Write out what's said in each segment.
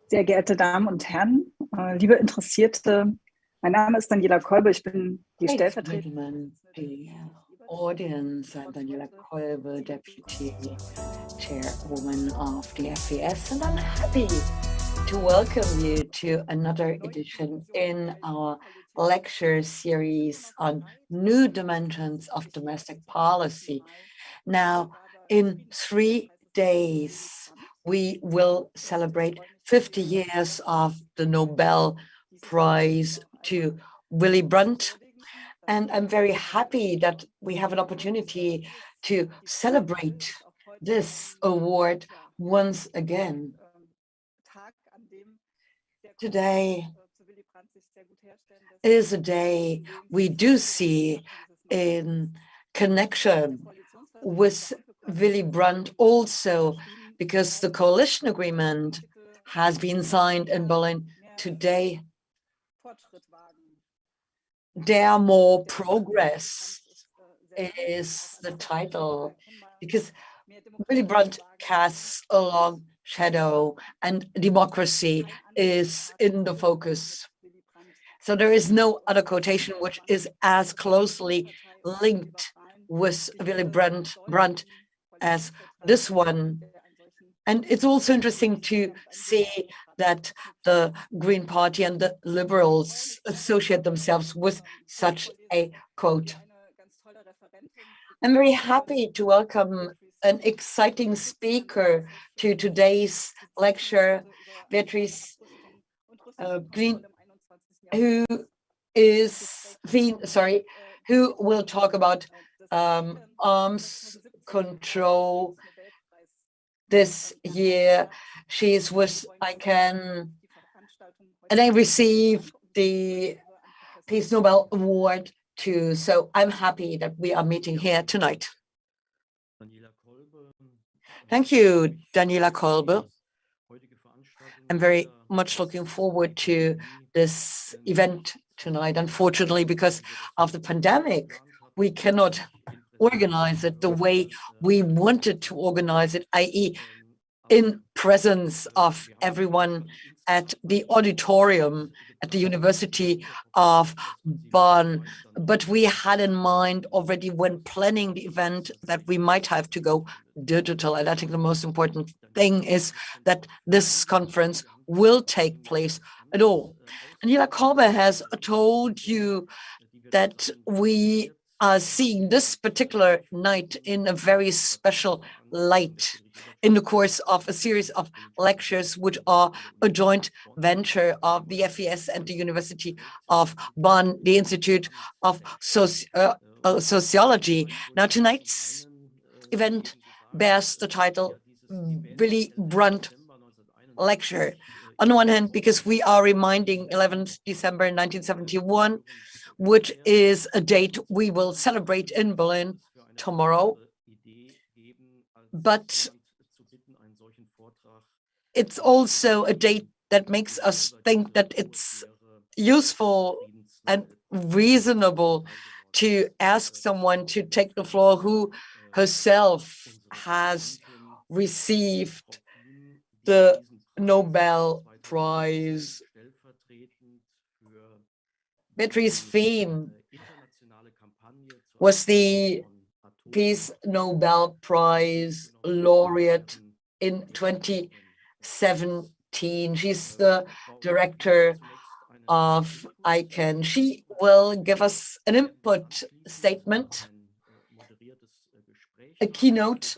Sehr geehrte Damen und Herren, liebe Interessierte, mein Name ist Daniela Kolbe, ich bin die Stellvertreterin. Audience, I'm Daniela Kolbe, Deputy Chairwoman of the FES, and I'm happy to welcome you to another edition in our lecture series on new dimensions of domestic policy. Now, in 3 days, we will celebrate 50 years of the Nobel Prize to Willy Brandt. And I'm very happy that we have an opportunity to celebrate this award once again. Today is a day we do see in connection with Willy Brandt also, because the coalition agreement has been signed in Berlin today. Dare More Progress is the title, because Willy Brandt casts a long shadow and democracy is in the focus. So there is no other quotation which is as closely linked with Willy Brandt as this one. And it's also interesting to see that the Green Party and the Liberals associate themselves with such a quote. I'm very happy to welcome an exciting speaker to today's lecture, Beatrice Fihn, who will talk about arms control this year. She's with ICANN, and I received the Peace Nobel Award too. So I'm happy that we are meeting here tonight. Thank you, Daniela Kolbe. I'm very much looking forward to this event tonight. Unfortunately, because of the pandemic, we cannot organize it the way we wanted to organize it, i.e. in presence of everyone at the auditorium at the University of Bonn. But we had in mind already when planning the event that we might have to go digital. And I think the most important thing is that this conference will take place at all. Daniela Kolbe has told you that we are seeing this particular night in a very special light in the course of a series of lectures which are a joint venture of the FES and the University of Bonn, the Institute of Sociology. Now, tonight's event bears the title Willy Brandt Lecture. On the one hand, because we are reminding 11th December 1971, which is a date we will celebrate in Berlin tomorrow. But it's also a date that makes us think that it's useful and reasonable to ask someone to take the floor who herself has received the Nobel Prize. Beatrice Fihn was the Peace Nobel Prize laureate in 2017. She's the director of ICANN. She will give us an input statement, a keynote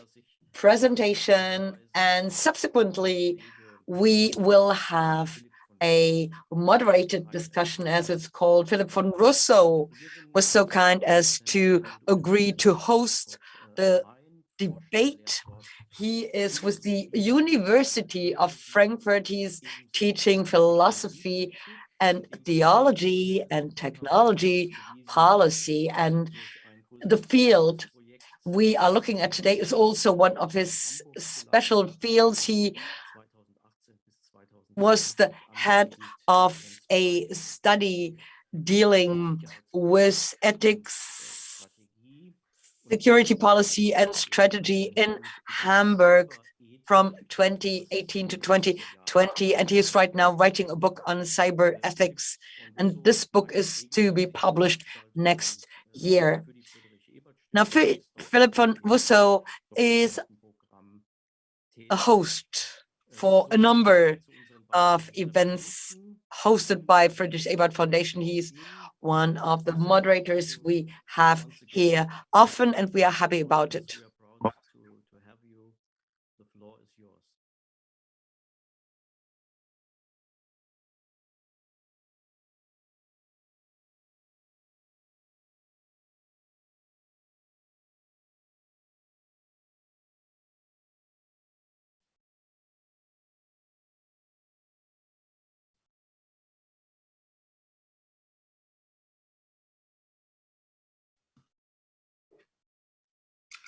presentation, and subsequently we will have a moderated discussion, as it's called. Philip von Russo was so kind as to agree to host the debate. He is with the University of Frankfurt. He's teaching philosophy and theology and technology policy. And the field we are looking at today is also one of his special fields. He was the head of a study dealing with ethics, security policy and strategy in Hamburg. from 2018 to 2020, and he is right now writing a book on cyber ethics. And this book is to be published next year. Now, Philipp von Russo is a host for a number of events hosted by Friedrich Ebert Foundation. He's one of the moderators we have here often, and we are happy about it.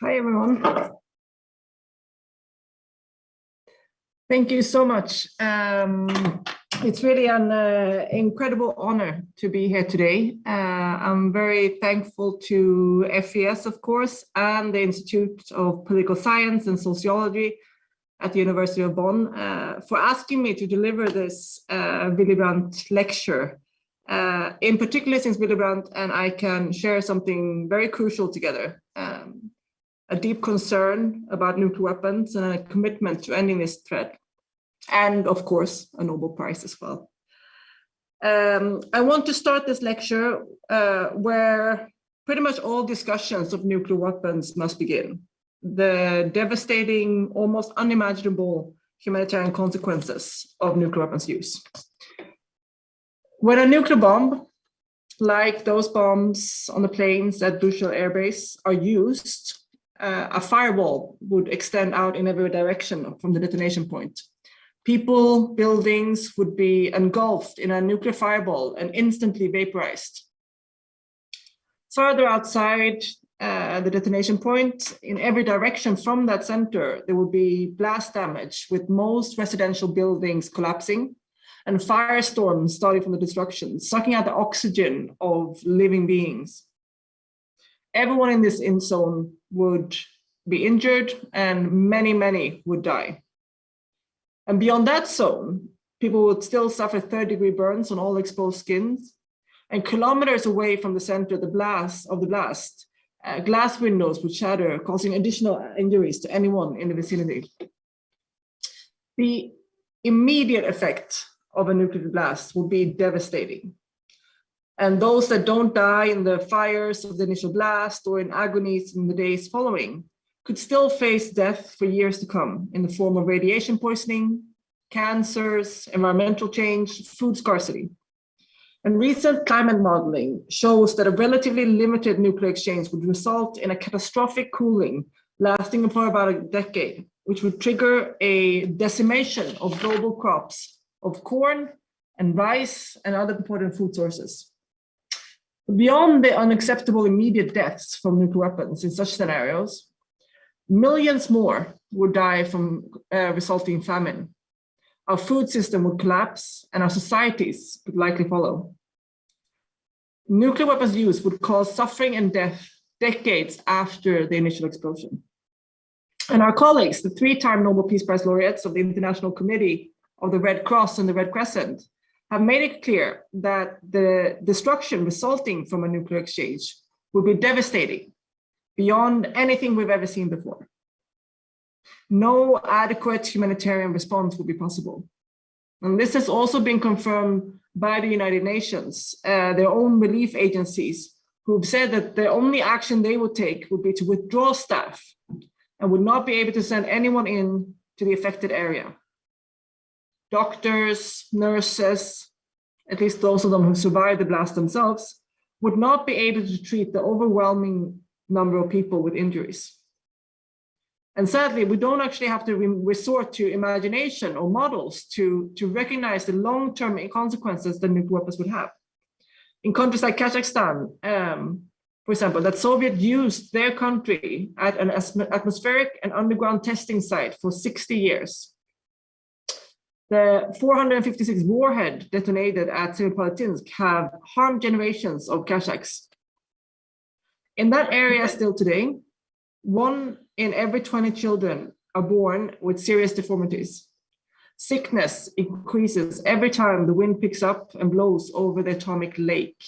Hi, everyone. Thank you so much. It's really an incredible honor to be here today. I'm very thankful to FES, of course, and the Institute of Political Science and Sociology at the University of Bonn for asking me to deliver this Willy Brandt Lecture. In particular, since Willy Brandt and I can share something very crucial together. A deep concern about nuclear weapons and a commitment to ending this threat. And of course, a Nobel Prize as well. I want to start this lecture where pretty much all discussions of nuclear weapons must begin. The devastating, almost unimaginable humanitarian consequences of nuclear weapons use. When a nuclear bomb, like those bombs on the planes at Russo Air Base, are used, a firewall would extend out in every direction from the detonation point. People, buildings would be engulfed in a nuclear fireball and instantly vaporized. Further outside the detonation point, in every direction from that center, there would be blast damage, with most residential buildings collapsing and firestorms starting from the destruction, sucking out the oxygen of living beings. Everyone in this end zone would be injured and many, many would die. And beyond that zone, people would still suffer third-degree burns on all exposed skins. And kilometers away from the center of the blast, glass windows would shatter, causing additional injuries to anyone in the vicinity. The immediate effect of a nuclear blast would be devastating. And those that don't die in the fires of the initial blast or in agonies in the days following could still face death for years to come in the form of radiation poisoning, cancers, environmental change, food scarcity. And recent climate modeling shows that a relatively limited nuclear exchange would result in a catastrophic cooling lasting for about a decade, which would trigger a decimation of global crops of corn and rice and other important food sources. Beyond the unacceptable immediate deaths from nuclear weapons in such scenarios, millions more would die from resulting famine. Our food system would collapse and our societies would likely follow. Nuclear weapons use would cause suffering and death decades after the initial explosion. And our colleagues, the 3-time Nobel Peace Prize laureates of the International Committee of the Red Cross and the Red Crescent, have made it clear that the destruction resulting from a nuclear exchange will be devastating beyond anything we've ever seen before. No adequate humanitarian response will be possible. And this has also been confirmed by the United Nations, their own relief agencies, who've said that the only action they would take would be to withdraw staff and would not be able to send anyone in to the affected area. Doctors, nurses, at least those of them who survived the blast themselves, would not be able to treat the overwhelming number of people with injuries. And sadly, we don't actually have to resort to imagination or models to recognize the long-term consequences that nuclear weapons would have. In countries like Kazakhstan, for example, that Soviet used their country at an atmospheric and underground testing site for 60 years. The 456 warhead detonated at Semipalatinsk have harmed generations of Kazakhs. In that area still today, 1 in every 20 children are born with serious deformities. Sickness increases every time the wind picks up and blows over the atomic lake.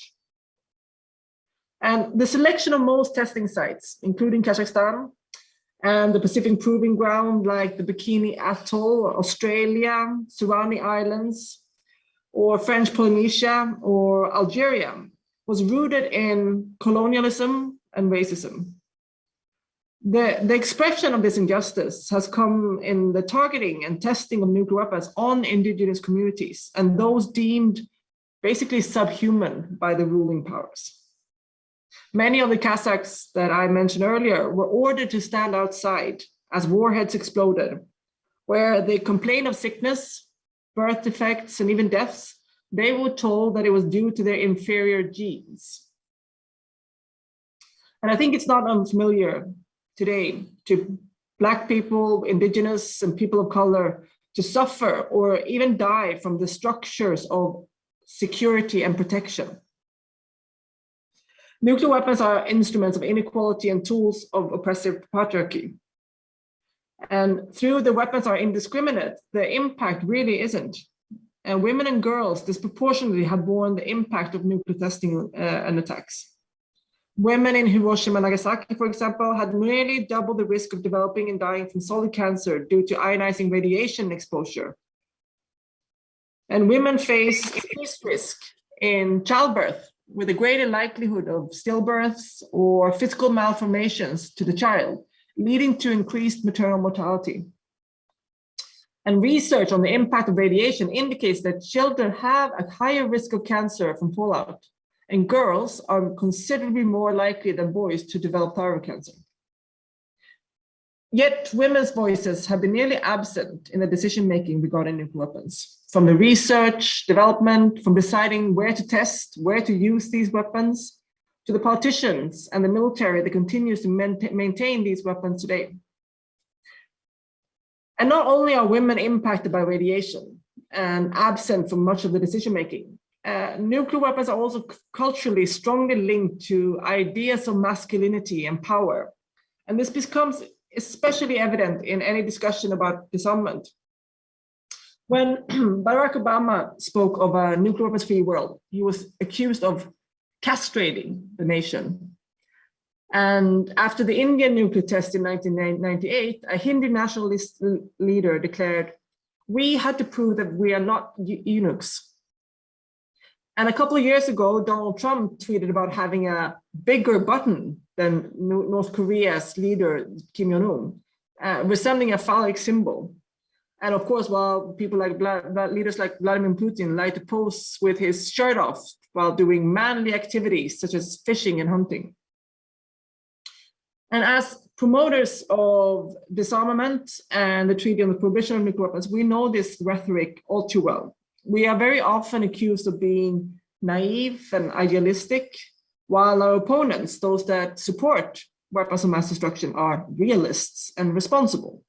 And the selection of most testing sites, including Kazakhstan and the Pacific Proving Ground like the Bikini Atoll, Australia, surrounding islands, or French Polynesia or Algeria, was rooted in colonialism and racism. The expression of this injustice has come in the targeting and testing of nuclear weapons on indigenous communities and those deemed basically subhuman by the ruling powers. Many of the Kazakhs that I mentioned earlier were ordered to stand outside as warheads exploded, where they complained of sickness, birth defects, and even deaths. They were told that it was due to their inferior genes. And I think it's not unfamiliar today to Black people, indigenous, and people of color to suffer or even die from the structures of security and protection. Nuclear weapons are instruments of inequality and tools of oppressive patriarchy. And through the weapons are indiscriminate, the impact really isn't. And women and girls disproportionately have borne the impact of nuclear testing and attacks. Women in Hiroshima and Nagasaki, for example, had nearly double the risk of developing and dying from solid cancer due to ionizing radiation exposure. And women face increased risk in childbirth with a greater likelihood of stillbirths or physical malformations to the child, leading to increased maternal mortality. And research on the impact of radiation indicates that children have a higher risk of cancer from fallout, and girls are considerably more likely than boys to develop thyroid cancer. Yet women's voices have been nearly absent in the decision-making regarding nuclear weapons. From the research, development, from deciding where to test, where to use these weapons, to the politicians and the military that continues to maintain these weapons today. And not only are women impacted by radiation and absent from much of the decision-making, nuclear weapons are also culturally strongly linked to ideas of masculinity and power. And this becomes especially evident in any discussion about disarmament. When Barack Obama spoke of a nuclear weapons-free world, he was accused of castrating the nation. And after the Indian nuclear test in 1998, a Hindu nationalist leader declared, "We had to prove that we are not eunuchs." And a couple of years ago, Donald Trump tweeted about having a bigger button than North Korea's leader, Kim Jong-un, resembling a phallic symbol. And of course, while people like leaders like Vladimir Putin like to pose with his shirt off while doing manly activities such as fishing and hunting. And as promoters of disarmament and the Treaty on the Prohibition of Nuclear Weapons, we know this rhetoric all too well. We are very often accused of being naive and idealistic, while our opponents, those that support weapons of mass destruction, are realists and responsible.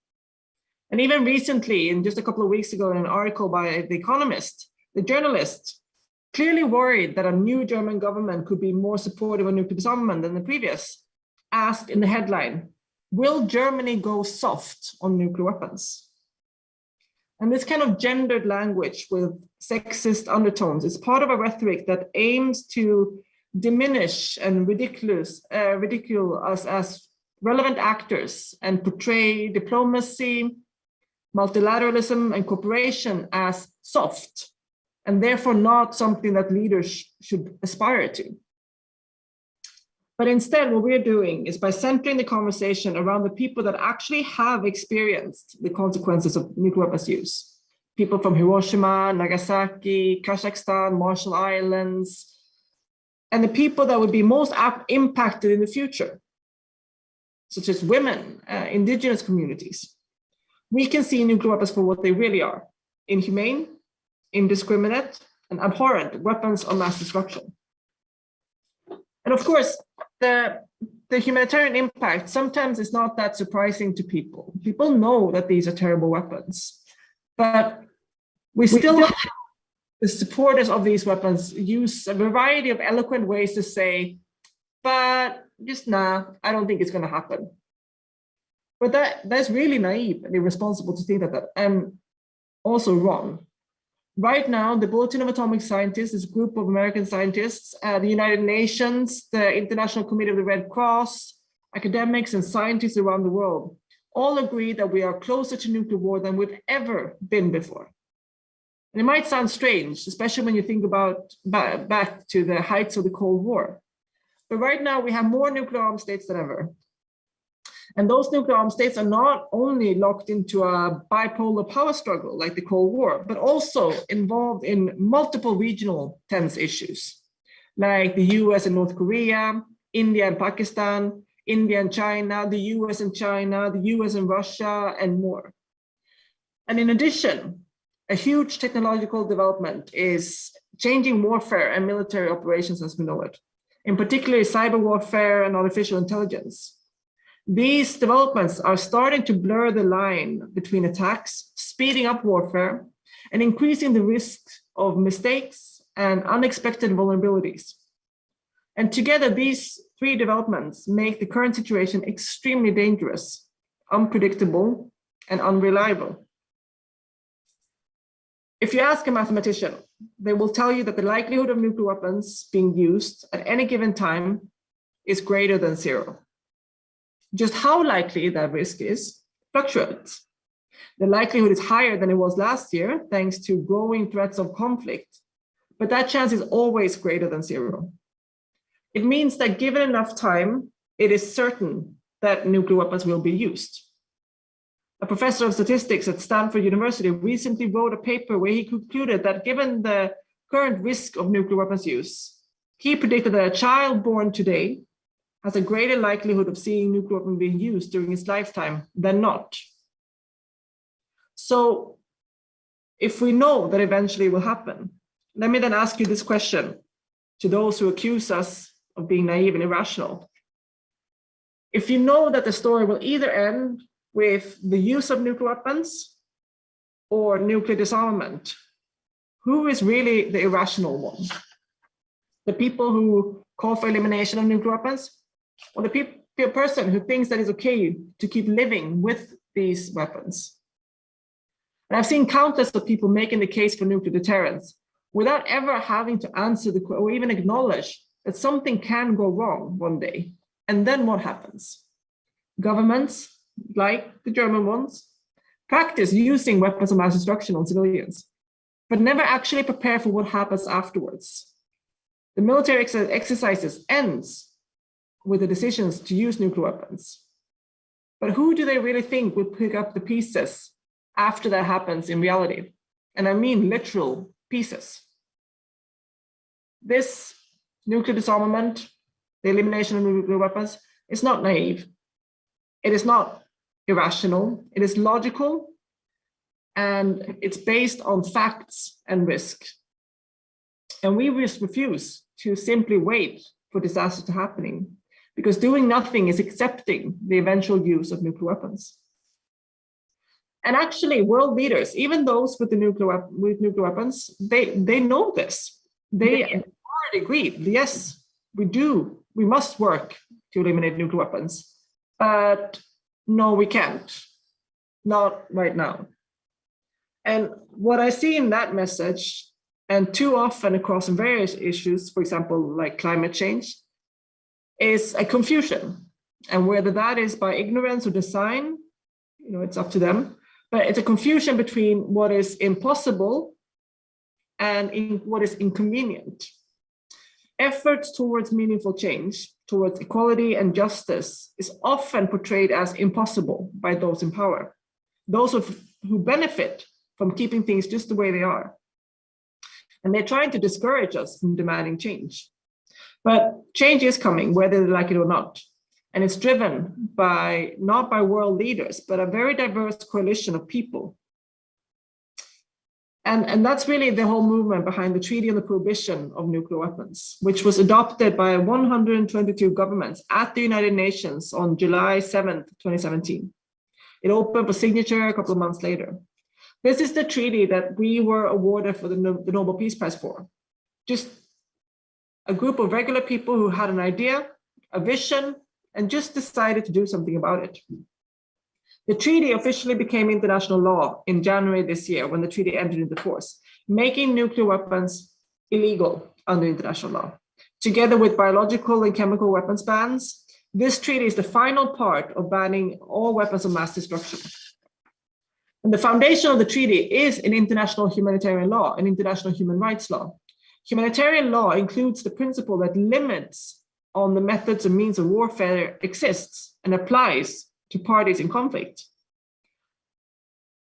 And even recently, in just a couple of weeks ago, in an article by The Economist, the journalist clearly worried that a new German government could be more supportive of nuclear disarmament than the previous, asked in the headline, "Will Germany go soft on nuclear weapons?" And this kind of gendered language with sexist undertones is part of a rhetoric that aims to diminish and ridicule us as relevant actors and portray diplomacy, multilateralism, and cooperation as soft, and therefore not something that leaders should aspire to. But instead, what we're doing is by centering the conversation around the people that actually have experienced the consequences of nuclear weapons use. People from Hiroshima, Nagasaki, Kazakhstan, Marshall Islands, and the people that would be most impacted in the future, such as women, indigenous communities. We can see nuclear weapons for what they really are: inhumane, indiscriminate, and abhorrent weapons of mass destruction. And of course, the humanitarian impact sometimes is not that surprising to people. People know that these are terrible weapons, but we still have the supporters of these weapons use a variety of eloquent ways to say, but just nah, I don't think it's going to happen. But that's really naive and irresponsible to think that, and also wrong. Right now, the Bulletin of Atomic Scientists, this group of American scientists, the United Nations, the International Committee of the Red Cross, academics and scientists around the world, all agree that we are closer to nuclear war than we've ever been before. And it might sound strange, especially when you think about back to the heights of the Cold War. But right now we have more nuclear armed states than ever. And those nuclear armed states are not only locked into a bipolar power struggle like the Cold War, but also involved in multiple regional tense issues, like the US and North Korea, India and Pakistan, India and China, the US and China, the US and Russia, and more. And in addition, a huge technological development is changing warfare and military operations as we know it, in particular cyber warfare and artificial intelligence. These developments are starting to blur the line between attacks, speeding up warfare, and increasing the risk of mistakes and unexpected vulnerabilities. And together, these three developments make the current situation extremely dangerous, unpredictable, and unreliable. If you ask a mathematician, they will tell you that the likelihood of nuclear weapons being used at any given time is greater than zero. Just how likely that risk is fluctuates. The likelihood is higher than it was last year, thanks to growing threats of conflict, but that chance is always greater than zero. It means that given enough time, it is certain that nuclear weapons will be used. A professor of statistics at Stanford University recently wrote a paper where he concluded that given the current risk of nuclear weapons use, he predicted that a child born today has a greater likelihood of seeing nuclear weapons being used during his lifetime than not. So if we know that eventually will happen, let me then ask you this question to those who accuse us of being naive and irrational. If you know that the story will either end with the use of nuclear weapons or nuclear disarmament, who is really the irrational one? The people who call for elimination of nuclear weapons, or the person who thinks that it's okay to keep living with these weapons? And I've seen countless of people making the case for nuclear deterrence without ever having to answer or even acknowledge that something can go wrong one day. And then what happens? Governments, like the German ones, practice using weapons of mass destruction on civilians, but never actually prepare for what happens afterwards. The military exercises ends with the decisions to use nuclear weapons. But who do they really think will pick up the pieces after that happens in reality? And I mean literal pieces. This nuclear disarmament, the elimination of nuclear weapons, is not naive. It is not irrational. It is logical, and it's based on facts and risk. And we just refuse to simply wait for disaster to happen, because doing nothing is accepting the eventual use of nuclear weapons. And actually, world leaders, even those with nuclear weapons, they know this. They already agreed. Yes, we must work to eliminate nuclear weapons, but no, we can't. Not right now. And what I see in that message, and too often across various issues, for example, like climate change, is a confusion. And whether that is by ignorance or design, it's up to them. But it's a confusion between what is impossible and what is inconvenient. Efforts towards meaningful change, towards equality and justice, is often portrayed as impossible by those in power, those who benefit from keeping things just the way they are. And they're trying to discourage us from demanding change. But change is coming, whether they like it or not. And it's driven not by world leaders, but a very diverse coalition of people. And that's really the whole movement behind the Treaty on the Prohibition of Nuclear Weapons, which was adopted by 122 governments at the United Nations on July 7th, 2017. It opened for signature a couple of months later. This is the treaty that we were awarded for the Nobel Peace Prize for. Just a group of regular people who had an idea, a vision, and just decided to do something about it. The treaty officially became international law in January this year when the treaty entered into force, making nuclear weapons illegal under international law. Together with biological and chemical weapons bans, this treaty is the final part of banning all weapons of mass destruction. And the foundation of the treaty is in international humanitarian law and international human rights law. Humanitarian law includes the principle that limits on the methods and means of warfare exists and applies to parties in conflict.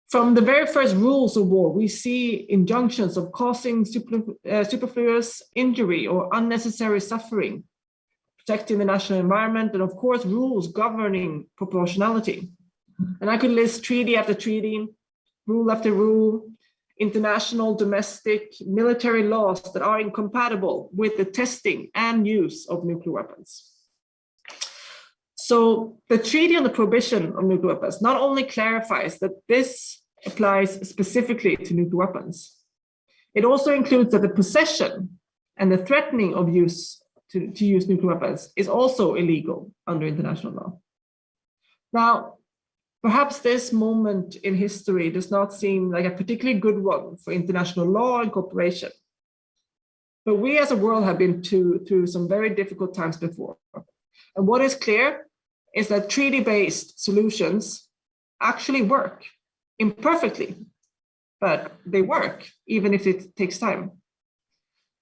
From the very first rules of war, we see injunctions of causing superfluous injury or unnecessary suffering, protecting the national environment, and of course, rules governing proportionality. And I could list treaty after treaty, rule after rule, international, domestic, military laws that are incompatible with the testing and use of nuclear weapons. So the Treaty on the Prohibition of Nuclear Weapons not only clarifies that this applies specifically to nuclear weapons, it also includes that the possession and the threatening of use to use nuclear weapons is also illegal under international law. Now, perhaps this moment in history does not seem like a particularly good one for international law and cooperation. But we as a world have been through some very difficult times before. And what is clear is that treaty-based solutions actually work imperfectly, but they work even if it takes time.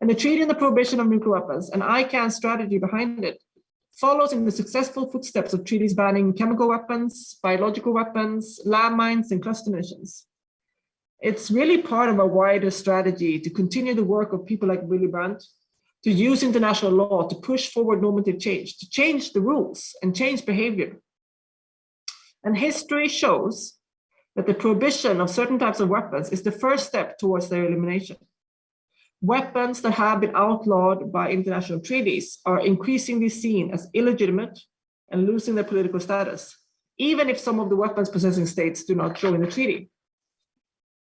And the Treaty on the Prohibition of Nuclear Weapons and ICAN's strategy behind it follows in the successful footsteps of treaties banning chemical weapons, biological weapons, landmines, and cluster munitions. It's really part of a wider strategy to continue the work of people like Willy Brandt, to use international law to push forward normative change, to change the rules and change behavior. And history shows that the prohibition of certain types of weapons is the first step towards their elimination. Weapons that have been outlawed by international treaties are increasingly seen as illegitimate and losing their political status, even if some of the weapons possessing states do not join the treaty.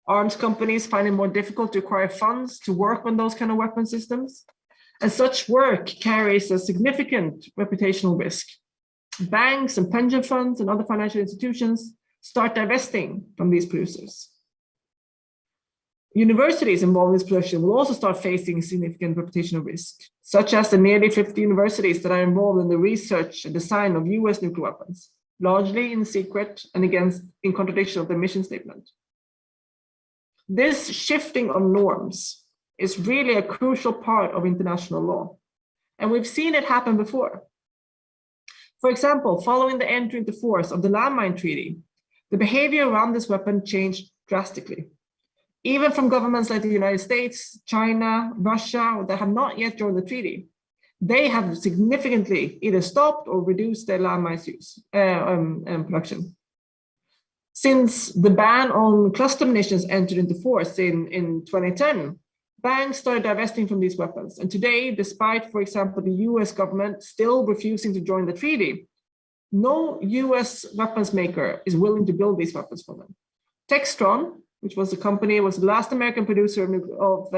Arms companies find it more difficult to acquire funds to work on those kind of weapon systems, and such work carries a significant reputational risk. Banks and pension funds and other financial institutions start divesting from these producers. Universities involved in this production will also start facing significant reputational risk, such as the nearly 50 universities that are involved in the research and design of US nuclear weapons, largely in secret and in contradiction of their mission statement. This shifting of norms is really a crucial part of international law, and we've seen it happen before. For example, following the entry into force of the Landmine Treaty, the behavior around this weapon changed drastically. Even from governments like the United States, China, Russia, that have not yet joined the treaty, they have significantly either stopped or reduced their landmines use and production. Since the ban on cluster munitions entered into force in 2010, banks started divesting from these weapons. And today, despite, for example, the US government still refusing to join the treaty, no US weapons maker is willing to build these weapons for them. Textron, which was the last American producer of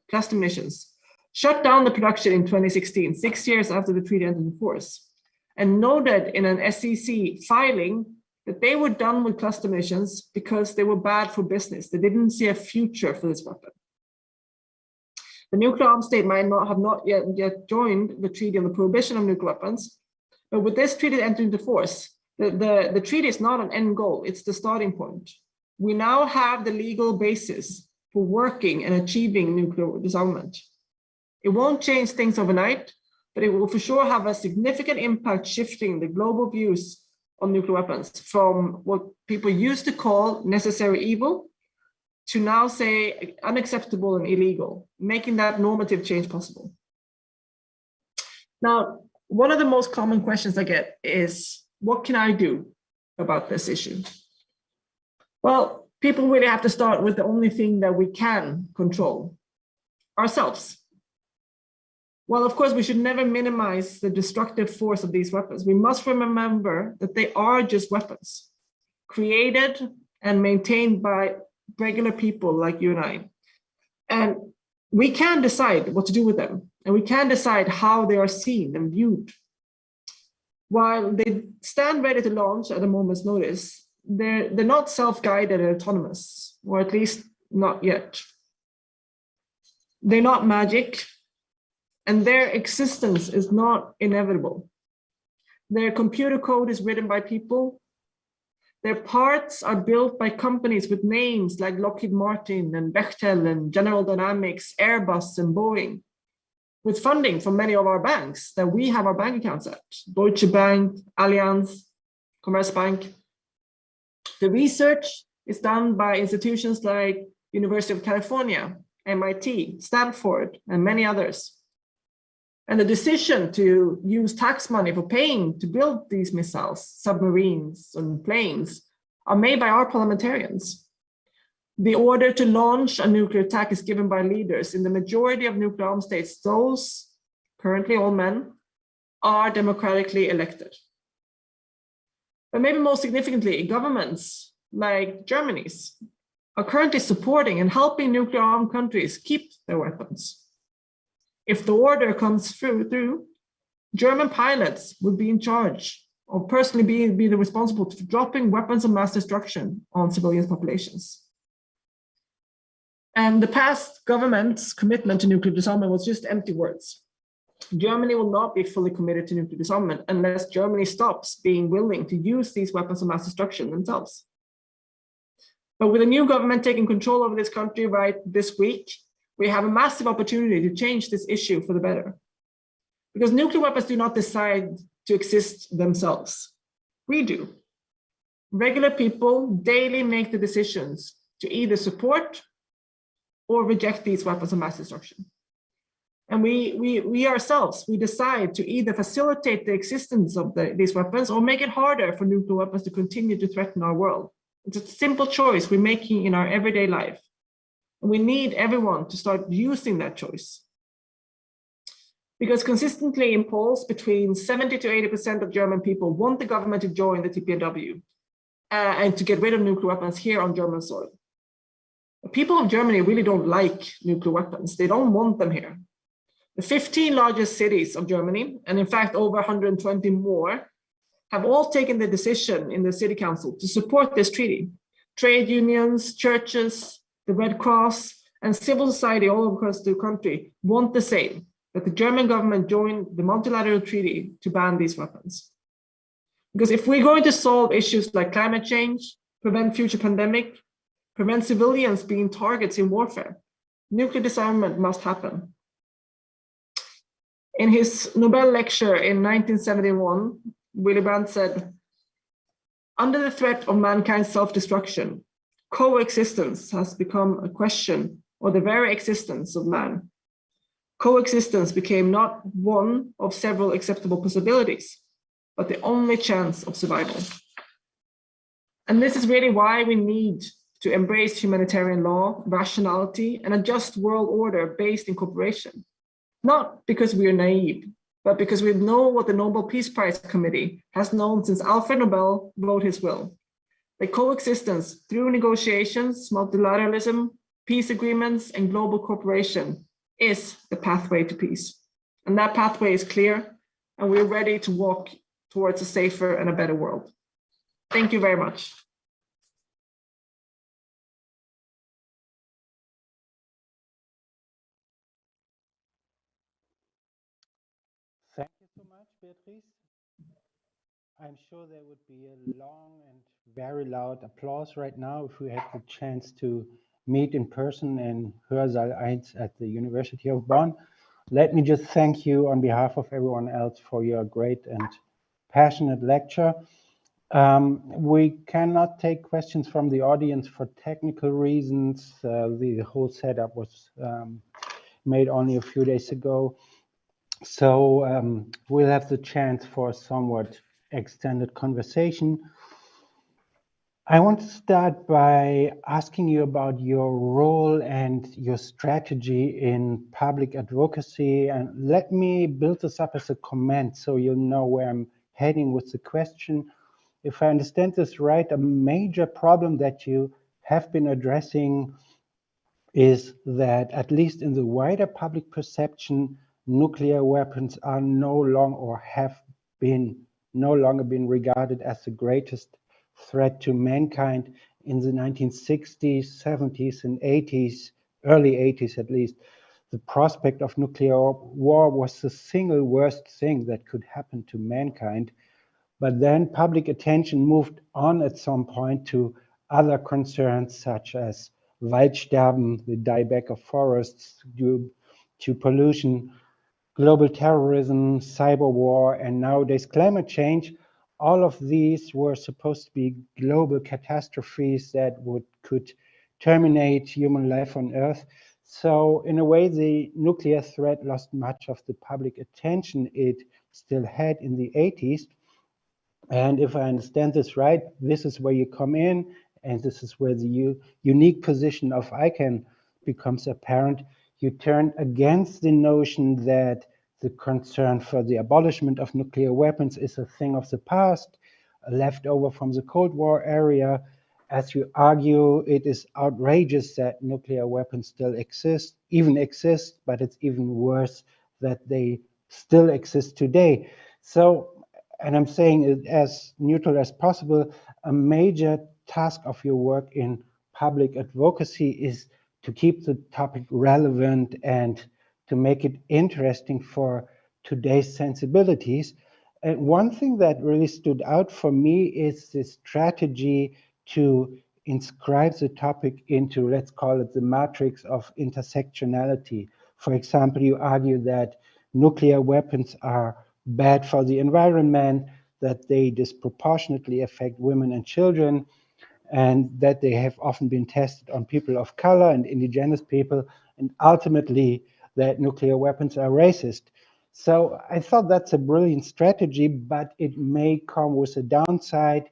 cluster munitions, shut down the production in 2016, 6 years after the treaty entered into force, and noted in an SEC filing that they were done with cluster munitions because they were bad for business. They didn't see a future for this weapon. The nuclear armed state might not have yet joined the Treaty on the Prohibition of Nuclear Weapons, but with this treaty entering into force, the treaty is not an end goal, it's the starting point. We now have the legal basis for working and achieving nuclear disarmament. It won't change things overnight, but it will for sure have a significant impact shifting the global views on nuclear weapons from what people used to call necessary evil to now say unacceptable and illegal, making that normative change possible. Now, one of the most common questions I get is, what can I do about this issue? Well, people really have to start with the only thing that we can control, ourselves. Well, of course, we should never minimize the destructive force of these weapons. We must remember that they are just weapons, created and maintained by regular people like you and I. And we can decide what to do with them, and we can decide how they are seen and viewed. while they stand ready to launch at a moment's notice, they're not self-guided and autonomous, or at least not yet. They're not magic, and their existence is not inevitable. Their computer code is written by people. Their parts are built by companies with names like Lockheed Martin and Bechtel and General Dynamics, Airbus and Boeing, with funding from many of our banks that we have our bank accounts at, Deutsche Bank, Allianz, Commerzbank. The research is done by institutions like University of California, MIT, Stanford, and many others. And the decision to use tax money for paying to build these missiles, submarines, and planes are made by our parliamentarians. The order to launch a nuclear attack is given by leaders. In the majority of nuclear armed states, those, currently all men, are democratically elected. But maybe most significantly, governments like Germany's are currently supporting and helping nuclear armed countries keep their weapons. If the order comes through, German pilots would be in charge of personally be the responsible for dropping weapons of mass destruction on civilian populations. And the past government's commitment to nuclear disarmament was just empty words. Germany will not be fully committed to nuclear disarmament unless Germany stops being willing to use these weapons of mass destruction themselves. But with a new government taking control over this country right this week, we have a massive opportunity to change this issue for the better. Because nuclear weapons do not decide to exist themselves. We do. Regular people daily make the decisions to either support or reject these weapons of mass destruction. And we ourselves, we decide to either facilitate the existence of these weapons or make it harder for nuclear weapons to continue to threaten our world. It's a simple choice we're making in our everyday life. And we need everyone to start using that choice. Because consistently in polls, between 70 to 80% of German people want the government to join the TPNW and to get rid of nuclear weapons here on German soil. The people of Germany really don't like nuclear weapons. They don't want them here. The 15 largest cities of Germany, and in fact over 120 more, have all taken the decision in the city council to support this treaty. Trade unions, churches, the Red Cross, and civil society all across the country want the same, that the German government join the multilateral treaty to ban these weapons. Because if we're going to solve issues like climate change, prevent future pandemic, prevent civilians being targets in warfare, nuclear disarmament must happen. In his Nobel lecture in 1971, Willy Brandt said, "Under the threat of mankind's self-destruction, coexistence has become a question, or the very existence of man. Coexistence became not one of several acceptable possibilities, but the only chance of survival." And this is really why we need to embrace humanitarian law, rationality, and a just world order based in cooperation. Not because we are naive, but because we know what the Nobel Peace Prize Committee has known since Alfred Nobel wrote his will. That coexistence through negotiations, multilateralism, peace agreements, and global cooperation is the pathway to peace. And that pathway is clear, and we're ready to walk towards a safer and a better world. Thank you very much. Thank you so much, Beatrice. I'm sure there would be a long and very loud applause right now if we had the chance to meet in person in Hörsaal 1 at the University of Bonn. Let me just thank you on behalf of everyone else for your great and passionate lecture. We cannot take questions from the audience for technical reasons. The whole setup was made only a few days ago. So we'll have the chance for a somewhat extended conversation. I want to start by asking you about your role and your strategy in public advocacy. And let me build this up as a comment so you'll know where I'm heading with the question. If I understand this right, a major problem that you have been addressing is that, at least in the wider public perception, nuclear weapons are no longer or have been no longer been regarded as the greatest threat to mankind. In the 1960s, 70s, and 80s, early 80s at least, the prospect of nuclear war was the single worst thing that could happen to mankind. But then public attention moved on at some point to other concerns such as Waldsterben, the dieback of forests due to pollution, global terrorism, cyber war, and nowadays climate change. All of these were supposed to be global catastrophes that could terminate human life on Earth. So in a way, the nuclear threat lost much of the public attention it still had in the 80s. And if I understand this right, this is where you come in, and this is where the unique position of ICANN becomes apparent. You turn against the notion that the concern for the abolishment of nuclear weapons is a thing of the past, left over from the Cold War area. As you argue, it is outrageous that nuclear weapons still exist, but it's even worse that they still exist today. So, and I'm saying it as neutral as possible, a major task of your work in public advocacy is to keep the topic relevant and to make it interesting for today's sensibilities. And one thing that really stood out for me is the strategy to inscribe the topic into, let's call it, the matrix of intersectionality. For example, you argue that nuclear weapons are bad for the environment, that they disproportionately affect women and children, and that they have often been tested on people of color and indigenous people, and ultimately that nuclear weapons are racist. So I thought that's a brilliant strategy, but it may come with a downside.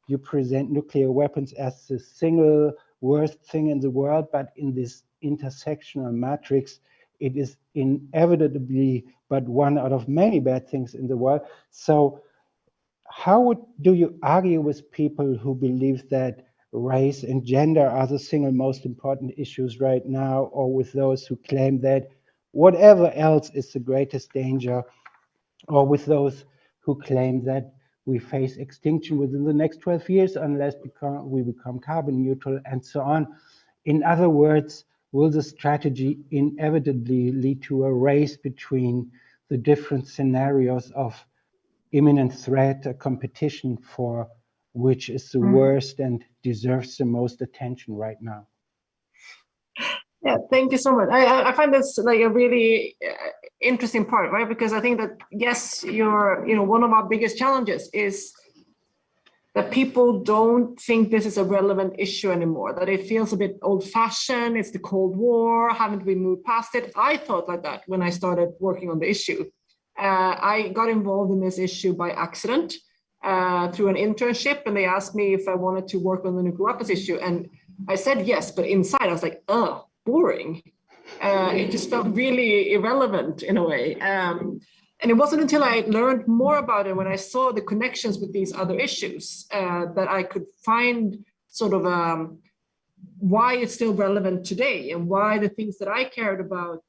You present nuclear weapons as the single worst thing in the world, but in this intersectional matrix, it is inevitably but one out of many bad things in the world. So how do you argue with people who believe that race and gender are the single most important issues right now, or with those who claim that whatever else is the greatest danger, or with those who claim that we face extinction within the next 12 years unless we become carbon neutral, and so on? In other words, will the strategy inevitably lead to a race between the different scenarios of imminent threat, a competition for which is the worst and deserves the most attention right now? Yeah, thank you so much. I find this like a really interesting part, right? Because I think that, yes, one of our biggest challenges is that people don't think this is a relevant issue anymore, that it feels a bit old-fashioned, it's the Cold War, haven't we moved past it? I thought like that when I started working on the issue. I got involved in this issue by accident through an internship, and they asked me if I wanted to work on the nuclear weapons issue, and I said yes, but inside I was like, oh, boring. It just felt really irrelevant in a way. And it wasn't until I learned more about it, when I saw the connections with these other issues, that I could find sort of why it's still relevant today, and why the things that I cared about,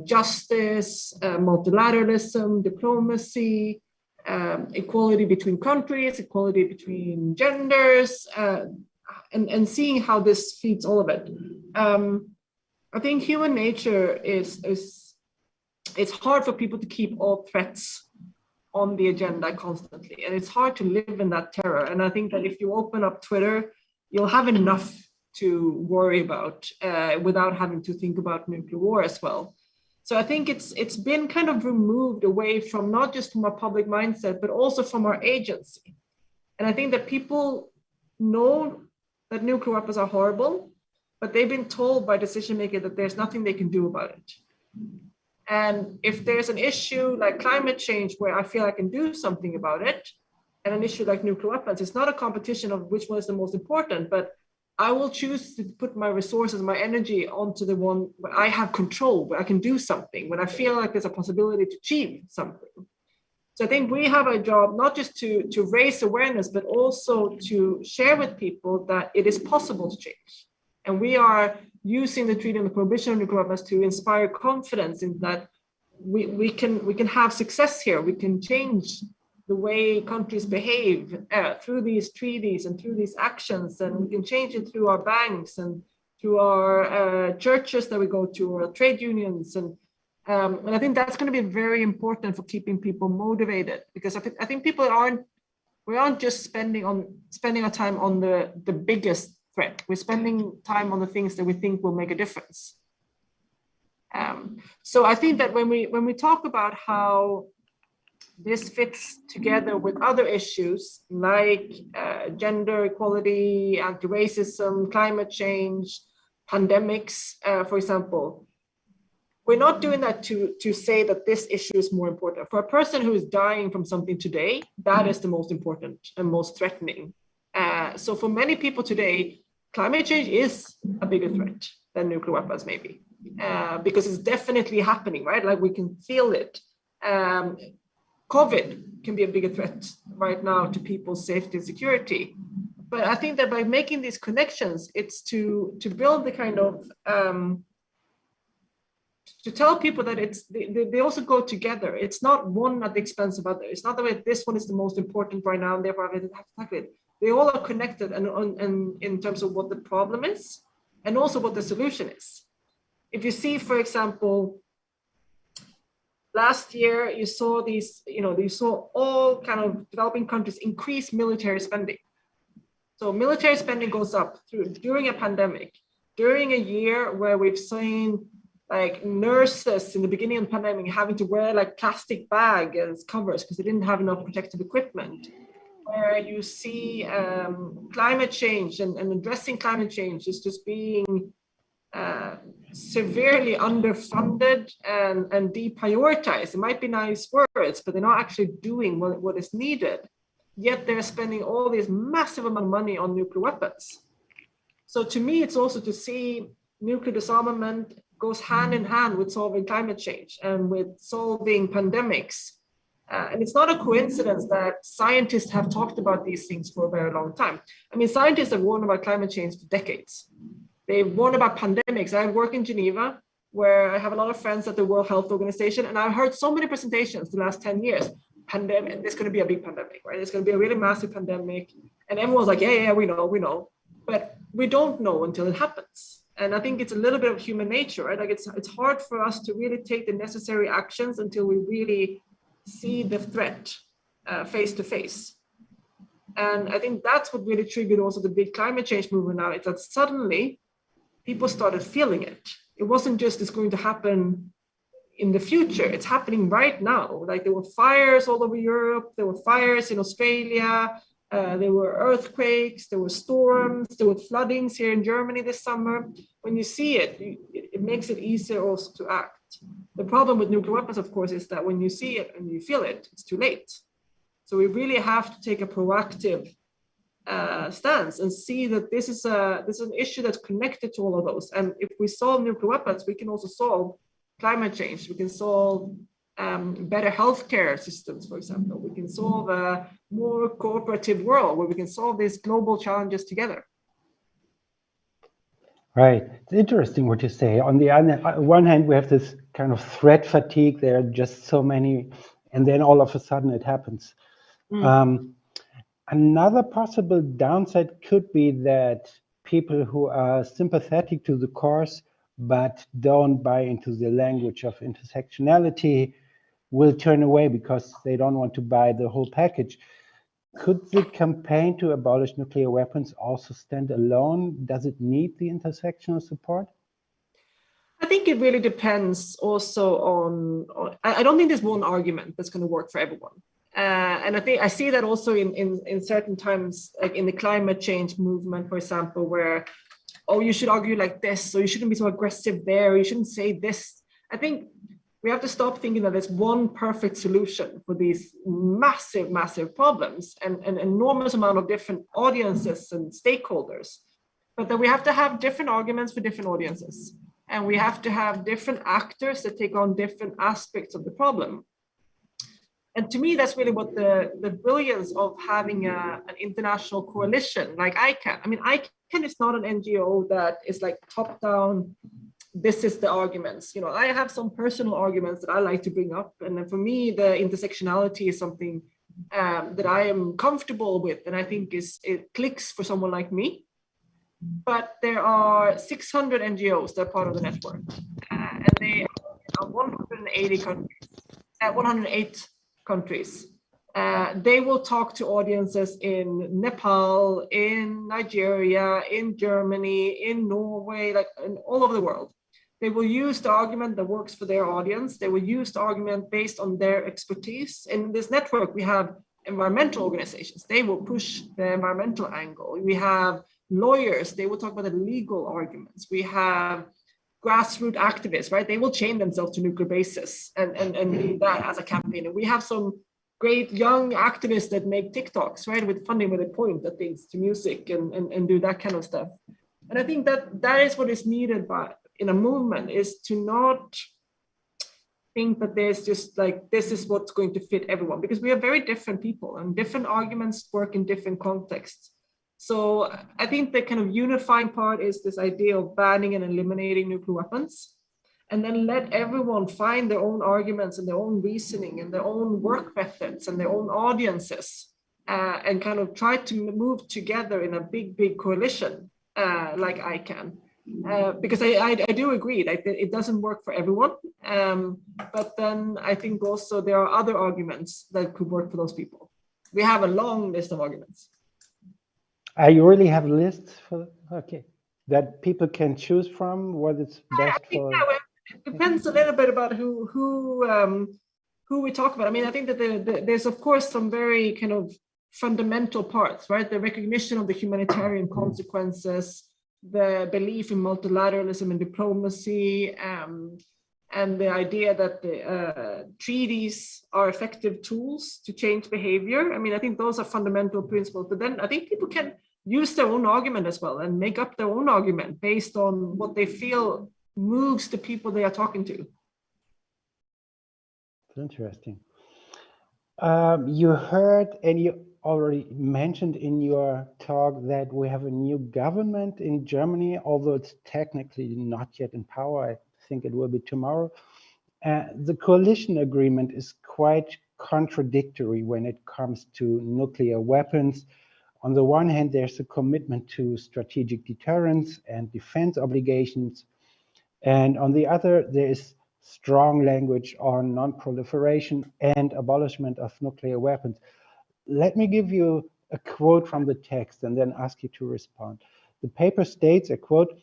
justice, multilateralism, diplomacy, equality between countries, equality between genders, and seeing how this feeds all of it. I think human nature is it's hard for people to keep all threats on the agenda constantly, and it's hard to live in that terror. And I think that if you open up Twitter, you'll have enough to worry about without having to think about nuclear war as well. So I think it's been kind of removed away from, not just from our public mindset, but also from our agency. And I think that people know that nuclear weapons are horrible, but they've been told by decision makers that there's nothing they can do about it. And if there's an issue like climate change where I feel I can do something about it, and an issue like nuclear weapons, it's not a competition of which one is the most important, but I will choose to put my resources, my energy onto the one where I have control, where I can do something, when I feel like there's a possibility to achieve something. So I think we have a job not just to raise awareness, but also to share with people that it is possible to change. And we are using the treaty on the prohibition of nuclear weapons to inspire confidence in that we can have success here. We can change the way countries behave through these treaties and through these actions, and we can change it through our banks and through our churches that we go to, or trade unions, and I think that's going to be very important for keeping people motivated, because I think people we aren't just spending our time on the biggest threat. We're spending time on the things that we think will make a difference. So I think that when we talk about how this fits together with other issues like gender equality, anti-racism, climate change, pandemics, for example, we're not doing that to say that this issue is more important. For a person who is dying from something today, that is the most important and most threatening. So for many people today, climate change is a bigger threat than nuclear weapons, maybe, because it's definitely happening, right? Like we can feel it. COVID can be a bigger threat right now to people's safety and security. But I think that by making these connections, it's to build the kind of to tell people that they also go together. It's not one at the expense of other. It's not the way this one is the most important right now, and therefore I have to tackle it. They all are connected, and in terms of what the problem is, and also what the solution is. If you see, for example, last year you saw these, you saw all kind of developing countries increase military spending. So military spending goes up during a pandemic, during a year where we've seen like nurses in the beginning of the pandemic having to wear like plastic bag as covers because they didn't have enough protective equipment, where you see climate change and addressing climate change is just being severely underfunded and deprioritized. It might be nice words, but they're not actually doing what is needed. Yet they're spending all this massive amount of money on nuclear weapons. So to me, it's also to see nuclear disarmament goes hand in hand with solving climate change and with solving pandemics. And it's not a coincidence that scientists have talked about these things for a very long time. I mean, scientists have warned about climate change for decades. They've warned about pandemics. I work in Geneva, where I have a lot of friends at the World Health Organization, and I've heard so many presentations the last 10 years. Pandemic, there's going to be a big pandemic, right? There's going to be a really massive pandemic. And everyone's like, yeah, we know. But we don't know until it happens. And I think it's a little bit of human nature, right? Like it's hard for us to really take the necessary actions until we really see the threat face to face. And I think that's what really triggered also the big climate change movement now. It's that suddenly people started feeling it. It wasn't just it's going to happen in the future. It's happening right now. Like there were fires all over Europe. There were fires in Australia. There were earthquakes. There were storms. There were floodings here in Germany this summer. When you see it, it makes it easier also to act. The problem with nuclear weapons, of course, is that when you see it and you feel it, it's too late. So we really have to take a proactive stance and see that this is an issue that's connected to all of those. And if we solve nuclear weapons, we can also solve climate change. We can solve better healthcare systems, for example. We can solve a more cooperative world where we can solve these global challenges together. Right. It's interesting what you say. On the one hand, we have this kind of threat fatigue. There are just so many, and then all of a sudden it happens. Another possible downside could be that people who are sympathetic to the cause but don't buy into the language of intersectionality will turn away because they don't want to buy the whole package. Could the campaign to abolish nuclear weapons also stand alone? Does it need the intersectional support? I think it really depends also on I don't think there's one argument that's going to work for everyone. And I think I see that also in certain times, like in the climate change movement, for example, where, oh, you should argue like this, or you shouldn't be so aggressive there, or you shouldn't say this. I think we have to stop thinking that there's one perfect solution for these massive, massive problems and an enormous amount of different audiences and stakeholders, but that we have to have different arguments for different audiences. And we have to have different actors that take on different aspects of the problem. And to me, that's really what the brilliance of having an international coalition like ICAN. I mean, ICAN is not an NGO that is like top down, this is the arguments. I have some personal arguments that I like to bring up. And then for me, the intersectionality is something that I am comfortable with, and I think it clicks for someone like me. But there are 600 NGOs that are part of the network, and they are 180 countries, 108 countries. They will talk to audiences in Nepal, in Nigeria, in Germany, in Norway, like all over the world. They will use the argument that works for their audience. They will use the argument based on their expertise. In this network, we have environmental organizations. They will push the environmental angle. We have lawyers. They will talk about the legal arguments. We have grassroots activists, right? They will chain themselves to nuclear bases and do that as a campaign. And we have some great young activists that make TikToks, right? With funding, where they point at things to music and do that kind of stuff. And I think that is what is needed in a movement, is to not think that there's just like, this is what's going to fit everyone, because we are very different people and different arguments work in different contexts. So I think the kind of unifying part is this idea of banning and eliminating nuclear weapons, and then let everyone find their own arguments and their own reasoning and their own work methods and their own audiences, and kind of try to move together in a big coalition like ICANN. Because I do agree, like, it doesn't work for everyone, but then I think also there are other arguments that could work for those people. We have a long list of arguments. You really have lists for, okay, that people can choose from what is best for? Yeah, it depends a little bit about who we talk about. I mean, I think that there's of course some very kind of fundamental parts, right? The recognition of the humanitarian consequences, the belief in multilateralism and diplomacy, and the idea that the treaties are effective tools to change behavior. I mean, I think those are fundamental principles, but then I think people can use their own argument as well and make up their own argument based on what they feel moves the people they are talking to. Interesting. You heard, and you already mentioned in your talk, that we have a new government in Germany, although it's technically not yet in power. I think it will be tomorrow. The coalition agreement is quite contradictory when it comes to nuclear weapons. On the one hand, there's a commitment to strategic deterrence and defense obligations. And on the other, there is strong language on non-proliferation and abolishment of nuclear weapons. Let me give you a quote from the text and then ask you to respond. The paper states, a quote,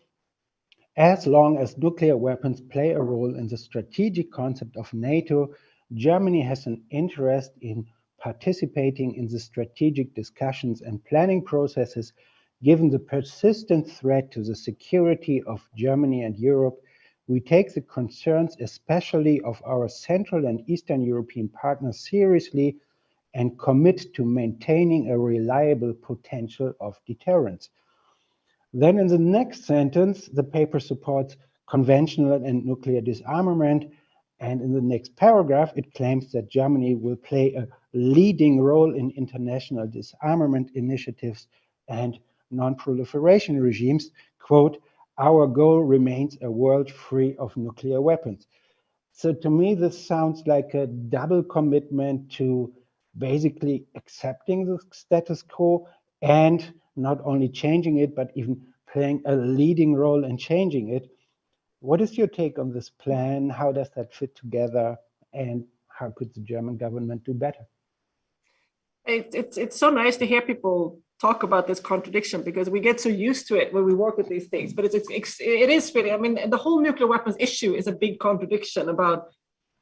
"As long as nuclear weapons play a role in the strategic concept of NATO, Germany has an interest in participating in the strategic discussions and planning processes. Given the persistent threat to the security of Germany and Europe, we take the concerns, especially of our Central and Eastern European partners, seriously and commit to maintaining a reliable potential of deterrence." Then in the next sentence, the paper supports conventional and nuclear disarmament. And in the next paragraph, it claims that Germany will play a leading role in international disarmament initiatives and non-proliferation regimes. Quote, "Our goal remains a world free of nuclear weapons." So to me, this sounds like a double commitment to basically accepting the status quo and not only changing it, but even playing a leading role in changing it. What is your take on this plan? How does that fit together? And how could the German government do better? It's so nice to hear people talk about this contradiction, because we get so used to it when we work with these things. But it is really, I mean, the whole nuclear weapons issue is a big contradiction about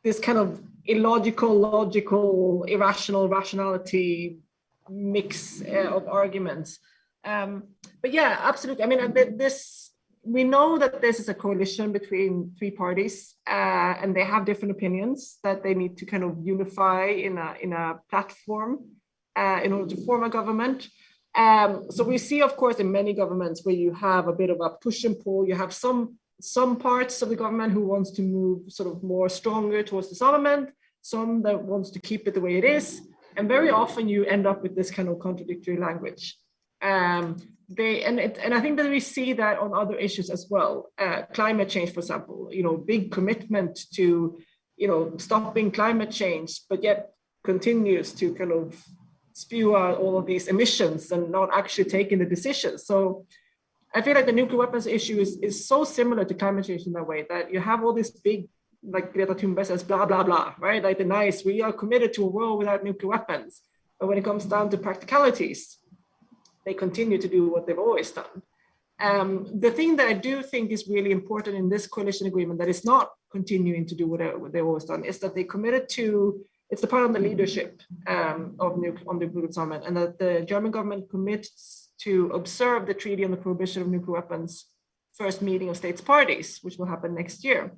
this kind of illogical, logical, irrational rationality mix of arguments. But yeah, absolutely. I mean, we know that this is a coalition between three parties, and they have different opinions that they need to kind of unify in a platform in order to form a government. So we see, of course, in many governments where you have a bit of a push and pull. You have some parts of the government who wants to move sort of more stronger towards disarmament, some that wants to keep it the way it is, and very often you end up with this kind of contradictory language. And I think that we see that on other issues as well. Climate change, for example, big commitment to, stopping climate change, but yet continues to kind of spew out all of these emissions and not actually taking the decisions. So I feel like the nuclear weapons issue is so similar to climate change in that way, that you have all this big, like Greta Thunberg says, blah, blah, blah, right? Like the nice, we are committed to a world without nuclear weapons. But when it comes down to practicalities, they continue to do what they've always done. The thing that I do think is really important in this coalition agreement that is not continuing to do what they've always done is that they committed to, it's the part of the leadership on the nuclear disarmament, and that the German government commits to observe the Treaty on the Prohibition of Nuclear Weapons first meeting of states parties, which will happen next year.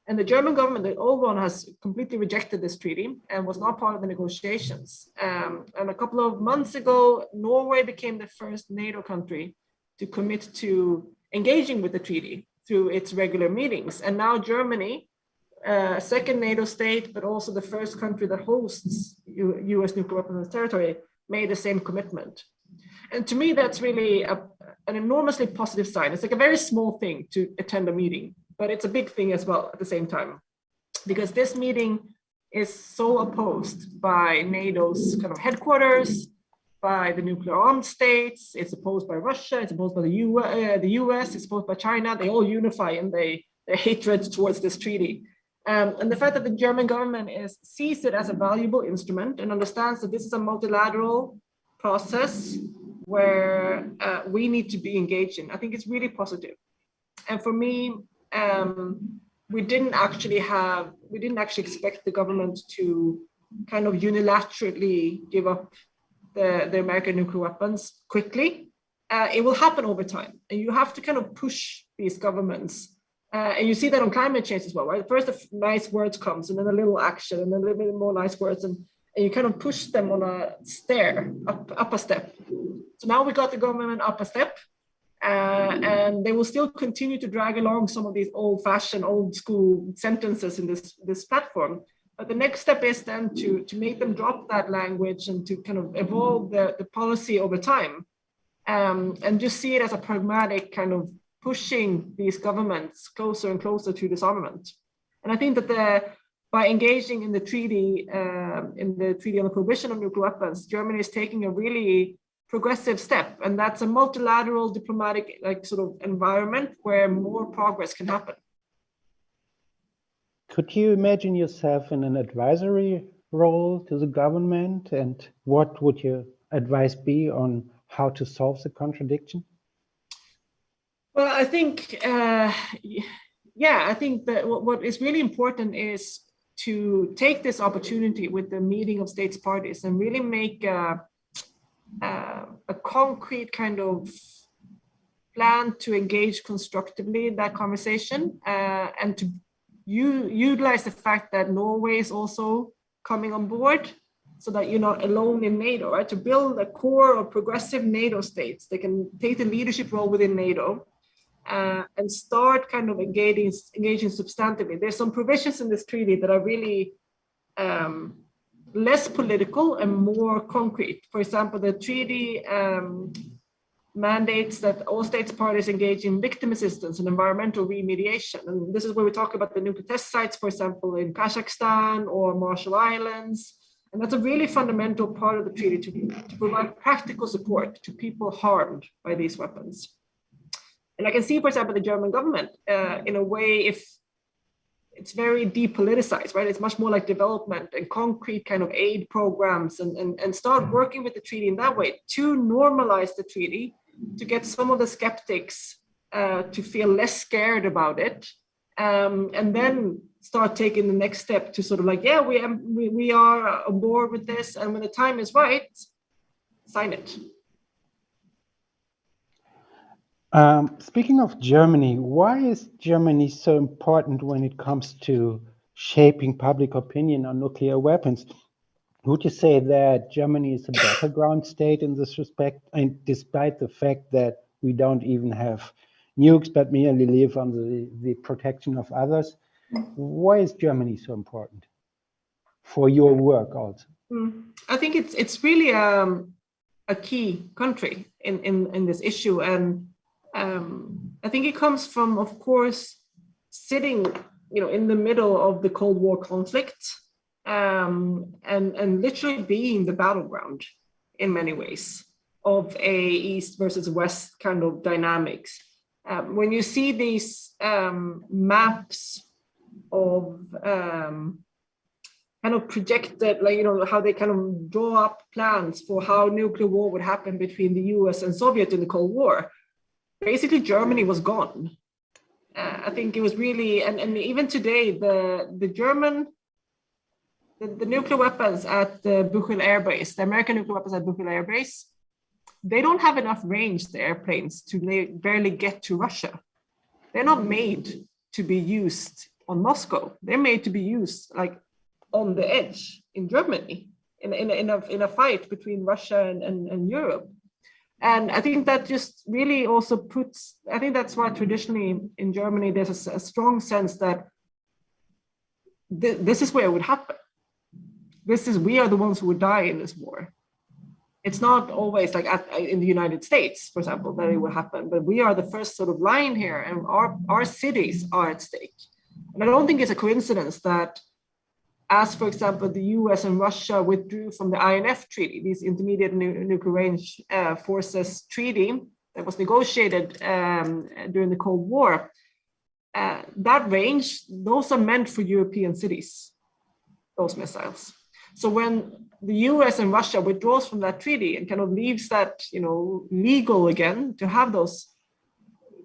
And the German government, the old one, has completely rejected this treaty and was not part of the negotiations. And a couple of months ago, Norway became the first NATO country to commit to engaging with the treaty through its regular meetings. And now Germany, a second NATO state, but also the first country that hosts US nuclear weapons territory, made the same commitment. And to me, that's really an enormously positive sign. It's like a very small thing to attend a meeting, but it's a big thing as well at the same time, because this meeting is so opposed by NATO's kind of headquarters, by the nuclear armed states, it's opposed by Russia, it's opposed by the US, it's opposed by China. They all unify in their hatred towards this treaty. And the fact that the German government sees it as a valuable instrument and understands that this is a multilateral process where we need to be engaged in, I think it's really positive. And for me, we didn't actually expect the government to kind of unilaterally give up the American nuclear weapons quickly. It will happen over time, and you have to kind of push these governments. And you see that on climate change as well, right? First, the nice words comes, and then a little action, and then a little bit more nice words, and you kind of push them on a stair, up a step. So now we got the government up a step, and they will still continue to drag along some of these old-fashioned, old-school sentences in this platform. But the next step is then to make them drop that language and to kind of evolve the policy over time, and just see it as a pragmatic kind of pushing these governments closer and closer to disarmament. And I think that by engaging in the treaty on the Prohibition of Nuclear Weapons, Germany is taking a really progressive step, and that's a multilateral diplomatic sort of environment where more progress can happen. Could you imagine yourself in an advisory role to the government, and what would your advice be on how to solve the contradiction? Well, I think, I think that what is really important is to take this opportunity with the meeting of states parties and really make a concrete kind of plan to engage constructively in that conversation, and to utilize the fact that Norway is also coming on board, so that you're not alone in NATO, right? To build a core of progressive NATO states, they can take the leadership role within NATO, and start kind of engaging substantively. There's some provisions in this treaty that are really less political and more concrete. For example, the treaty mandates that all states parties engage in victim assistance and environmental remediation. And this is where we talk about the nuclear test sites, for example, in Kazakhstan or Marshall Islands. And that's a really fundamental part of the treaty to provide practical support to people harmed by these weapons. And I can see, for example, the German government, in a way, if it's very depoliticized, right? It's much more like development and concrete kind of aid programs, and start working with the treaty in that way to normalize the treaty, to get some of the skeptics to feel less scared about it, and then start taking the next step to sort of like, yeah, we are on board with this, and when the time is right, sign it. Speaking of Germany, why is Germany so important when it comes to shaping public opinion on nuclear weapons? Would you say that Germany is a battleground state in this respect, and despite the fact that we don't even have nukes but merely live on the protection of others? Why is Germany so important for your work also? I think it's really a key country in this issue, and I think it comes from, of course, sitting, in the middle of the Cold War conflict, and literally being the battleground in many ways of a East versus West kind of dynamics. When you see these maps of kind of projected, like, how they kind of draw up plans for how nuclear war would happen between the US and Soviet in the Cold War, basically Germany was gone. I think it was really, and even today, the German, the nuclear weapons at the Buchel Air Base, the American nuclear weapons at Buchel Air Base, they don't have enough range, the airplanes, to barely get to Russia. They're not made to be used on Moscow. They're made to be used like on the edge in Germany, in a fight between Russia and Europe. And I think that just really also puts, I think that's why traditionally in Germany, there's a strong sense that this is where it would happen. We are the ones who would die in this war. It's not always like in the United States, for example, that it would happen, but we are the first sort of line here, and our cities are at stake. And I don't think it's a coincidence that, as for example, the US and Russia withdrew from the INF treaty, these intermediate nuclear range forces treaty that was negotiated during the Cold War, that range, those are meant for European cities, those missiles. So when the US and Russia withdraws from that treaty and kind of leaves that, legal again to have those,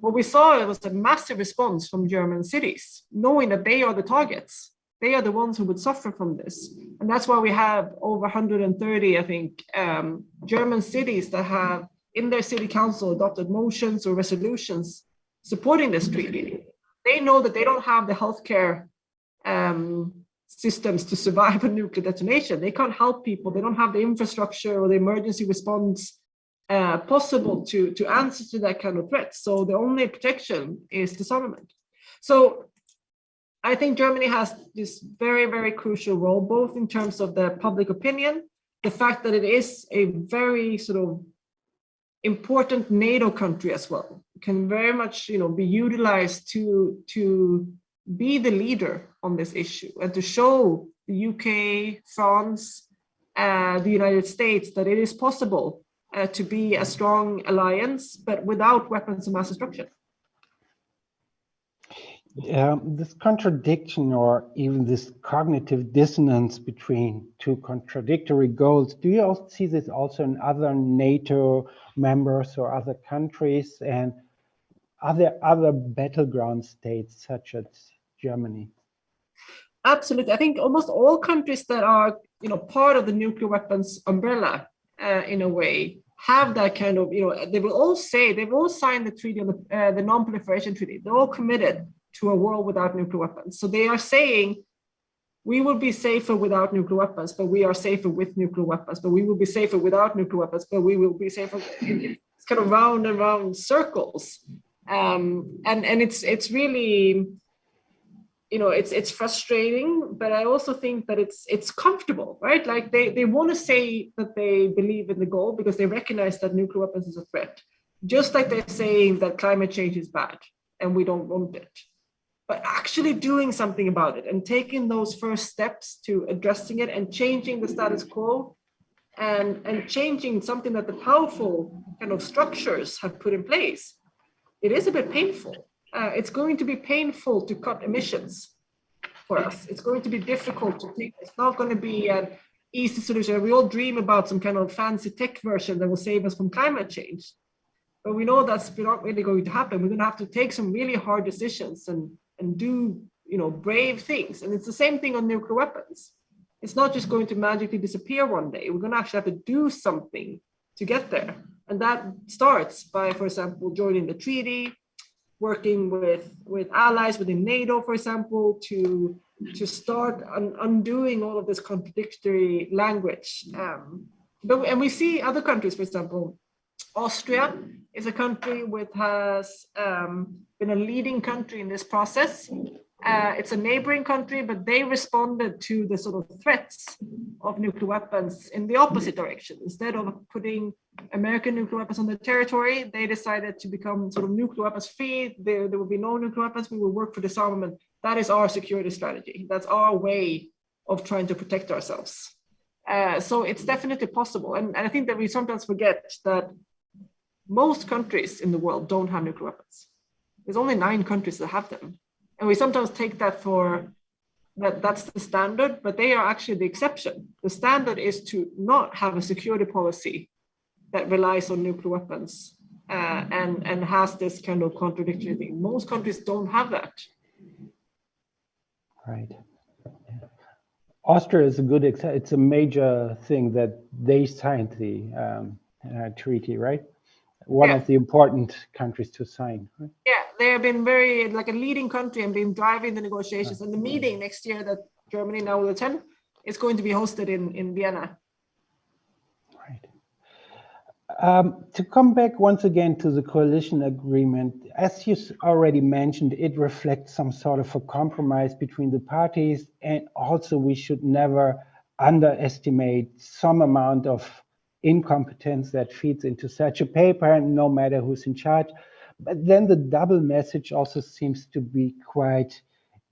what we saw was a massive response from German cities, knowing that they are the targets. They are the ones who would suffer from this. And that's why we have over 130, I think, German cities that have in their city council adopted motions or resolutions supporting this treaty. They know that they don't have the healthcare systems to survive a nuclear detonation. They can't help people. They don't have the infrastructure or the emergency response possible to answer to that kind of threat. So the only protection is disarmament. So I think Germany has this very, very crucial role, both in terms of the public opinion, the fact that it is a very sort of important NATO country as well, can very much, be utilized to be the leader on this issue and to show the UK, France, the United States that it is possible to be a strong alliance, but without weapons of mass destruction. This contradiction or even this cognitive dissonance between two contradictory goals, do you also see this also in other NATO members or other countries, and are there other battleground states such as Germany? Absolutely. I think almost all countries that are, part of the nuclear weapons umbrella in a way have that kind of, they've all signed the treaty on the non-proliferation treaty. They're all committed to a world without nuclear weapons. So they are saying, we will be safer without nuclear weapons, but we are safer with nuclear weapons, but we will be safer without nuclear weapons, but we will be safer. It's kind of round and round circles. And it's really, it's frustrating, but I also think that it's comfortable, right? Like they want to say that they believe in the goal because they recognize that nuclear weapons is a threat, just like they're saying that climate change is bad and we don't want it. But actually doing something about it and taking those first steps to addressing it and changing the status quo and changing something that the powerful kind of structures have put in place, it is a bit painful. It's going to be painful to cut emissions for us. It's going to be difficult to think. It's not going to be an easy solution. We all dream about some kind of fancy tech version that will save us from climate change. But we know that's not really going to happen. We're going to have to take some really hard decisions and do, brave things. And it's the same thing on nuclear weapons. It's not just going to magically disappear one day. We're going to actually have to do something to get there. And that starts by, for example, joining the treaty, working with allies within NATO, for example, to start undoing all of this contradictory language. And we see other countries, for example, Austria is a country which has been a leading country in this process. It's a neighboring country, but they responded to the sort of threats of nuclear weapons in the opposite direction. Instead of putting American nuclear weapons on their territory, they decided to become sort of nuclear weapons free. There will be no nuclear weapons. We will work for disarmament. That is our security strategy. That's our way of trying to protect ourselves. So it's definitely possible. And I think that we sometimes forget that most countries in the world don't have nuclear weapons. There's only 9 countries that have them. And we sometimes take that for that's the standard, but they are actually the exception. The standard is to not have a security policy that relies on nuclear weapons and has this kind of contradictory thing. Most countries don't have that. Right. Austria is a good example. It's a major thing that they signed the treaty, right? One of the important countries to sign. Right? Yeah, they have been very like a leading country and been driving the negotiations. And the meeting next year that Germany now will attend is going to be hosted in Vienna. Right. To come back once again to the coalition agreement, as you already mentioned, it reflects some sort of a compromise between the parties, and also we should never underestimate some amount of incompetence that feeds into such a paper, no matter who's in charge. But then the double message also seems to be quite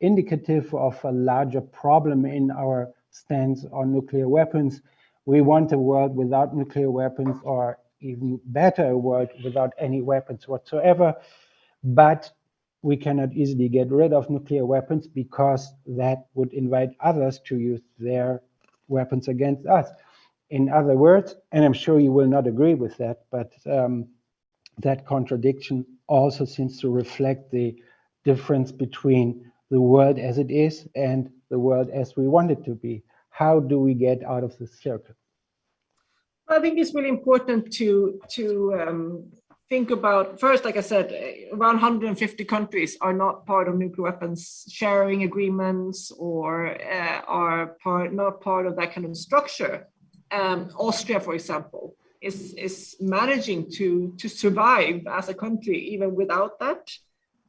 indicative of a larger problem in our stance on nuclear weapons. We want a world without nuclear weapons, or even better, a world without any weapons whatsoever. But we cannot easily get rid of nuclear weapons because that would invite others to use their weapons against us. In other words, and I'm sure you will not agree with that, but that contradiction also seems to reflect the difference between the world as it is and the world as we want it to be. How do we get out of this circle? I think it's really important to think about, first, like I said, around 150 countries are not part of nuclear weapons sharing agreements or are not part of that kind of structure. Austria, for example, is managing to survive as a country even without that.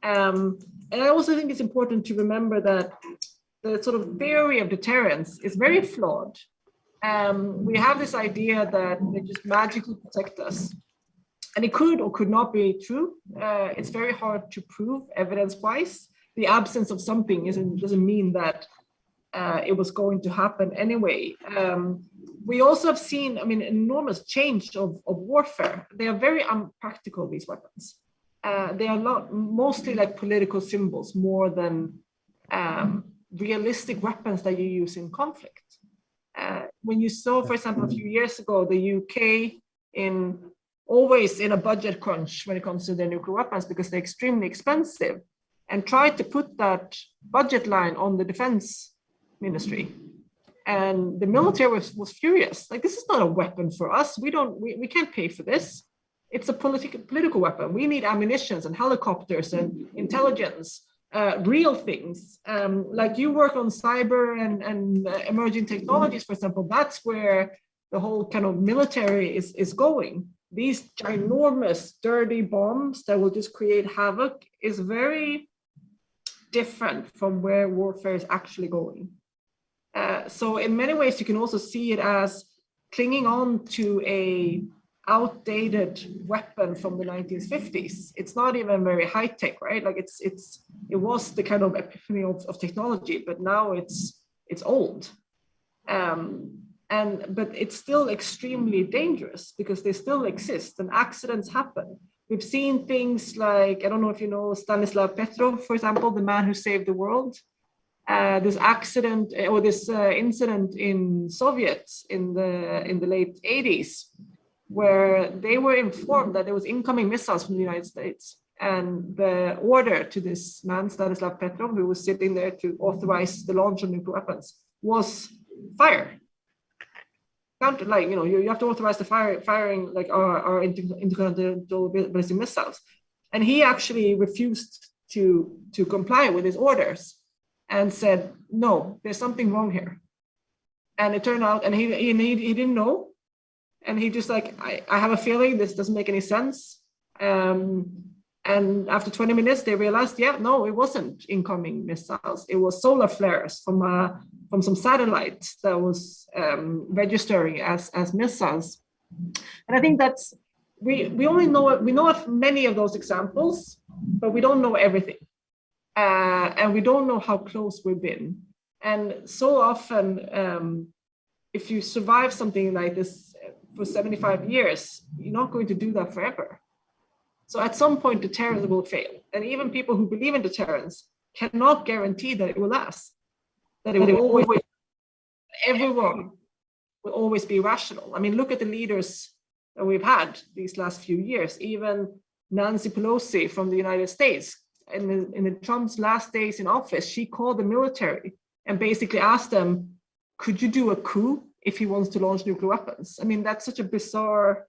And I also think it's important to remember that the sort of theory of deterrence is very flawed. We have this idea that they just magically protect us. And it could or could not be true. It's very hard to prove evidence-wise. The absence of something doesn't mean that it was going to happen anyway. We also have seen, enormous change of warfare. They are very unpractical, these weapons. They are mostly like political symbols more than realistic weapons that you use in conflict. When you saw, for example, a few years ago, the UK always in a budget crunch when it comes to their nuclear weapons because they're extremely expensive, and tried to put that budget line on the defense ministry. And the military was furious. Like, this is not a weapon for us. We can't pay for this. It's a political weapon. We need ammunitions and helicopters and intelligence, real things. Like you work on cyber and emerging technologies, for example, that's where the whole kind of military is going. These ginormous, dirty bombs that will just create havoc is very different from where warfare is actually going. So in many ways, you can also see it as clinging on to a outdated weapon from the 1950s. It's not even very high tech, right? Like it was the kind of epiphany of technology, but now it's old. But it's still extremely dangerous because they still exist and accidents happen. We've seen things like, I don't know if you know Stanislav Petrov, for example, the man who saved the world. This accident or this incident in Soviets in the late 80s, where they were informed that there was incoming missiles from the United States. And the order to this man, Stanislav Petrov, who was sitting there to authorize the launch of nuclear weapons, was fire. Like, you have to authorize the firing like our intercontinental ballistic missiles. And he actually refused to comply with his orders and said, no, there's something wrong here. And it turned out, and he didn't know. And he just like, I have a feeling this doesn't make any sense. And after 20 minutes, they realized, yeah, no, it wasn't incoming missiles. It was solar flares from some satellites that was registering as missiles. And I think that's, we know of many of those examples, but we don't know everything. And we don't know how close we've been. And so often, if you survive something like this for 75 years, you're not going to do that forever. So at some point, deterrence will fail. And even people who believe in deterrence cannot guarantee that it will last, that it will always, everyone will always be rational. I mean, look at the leaders that we've had these last few years. Even Nancy Pelosi from the United States, in Trump's last days in office, she called the military and basically asked them, could you do a coup if he wants to launch nuclear weapons? I mean, that's such a bizarre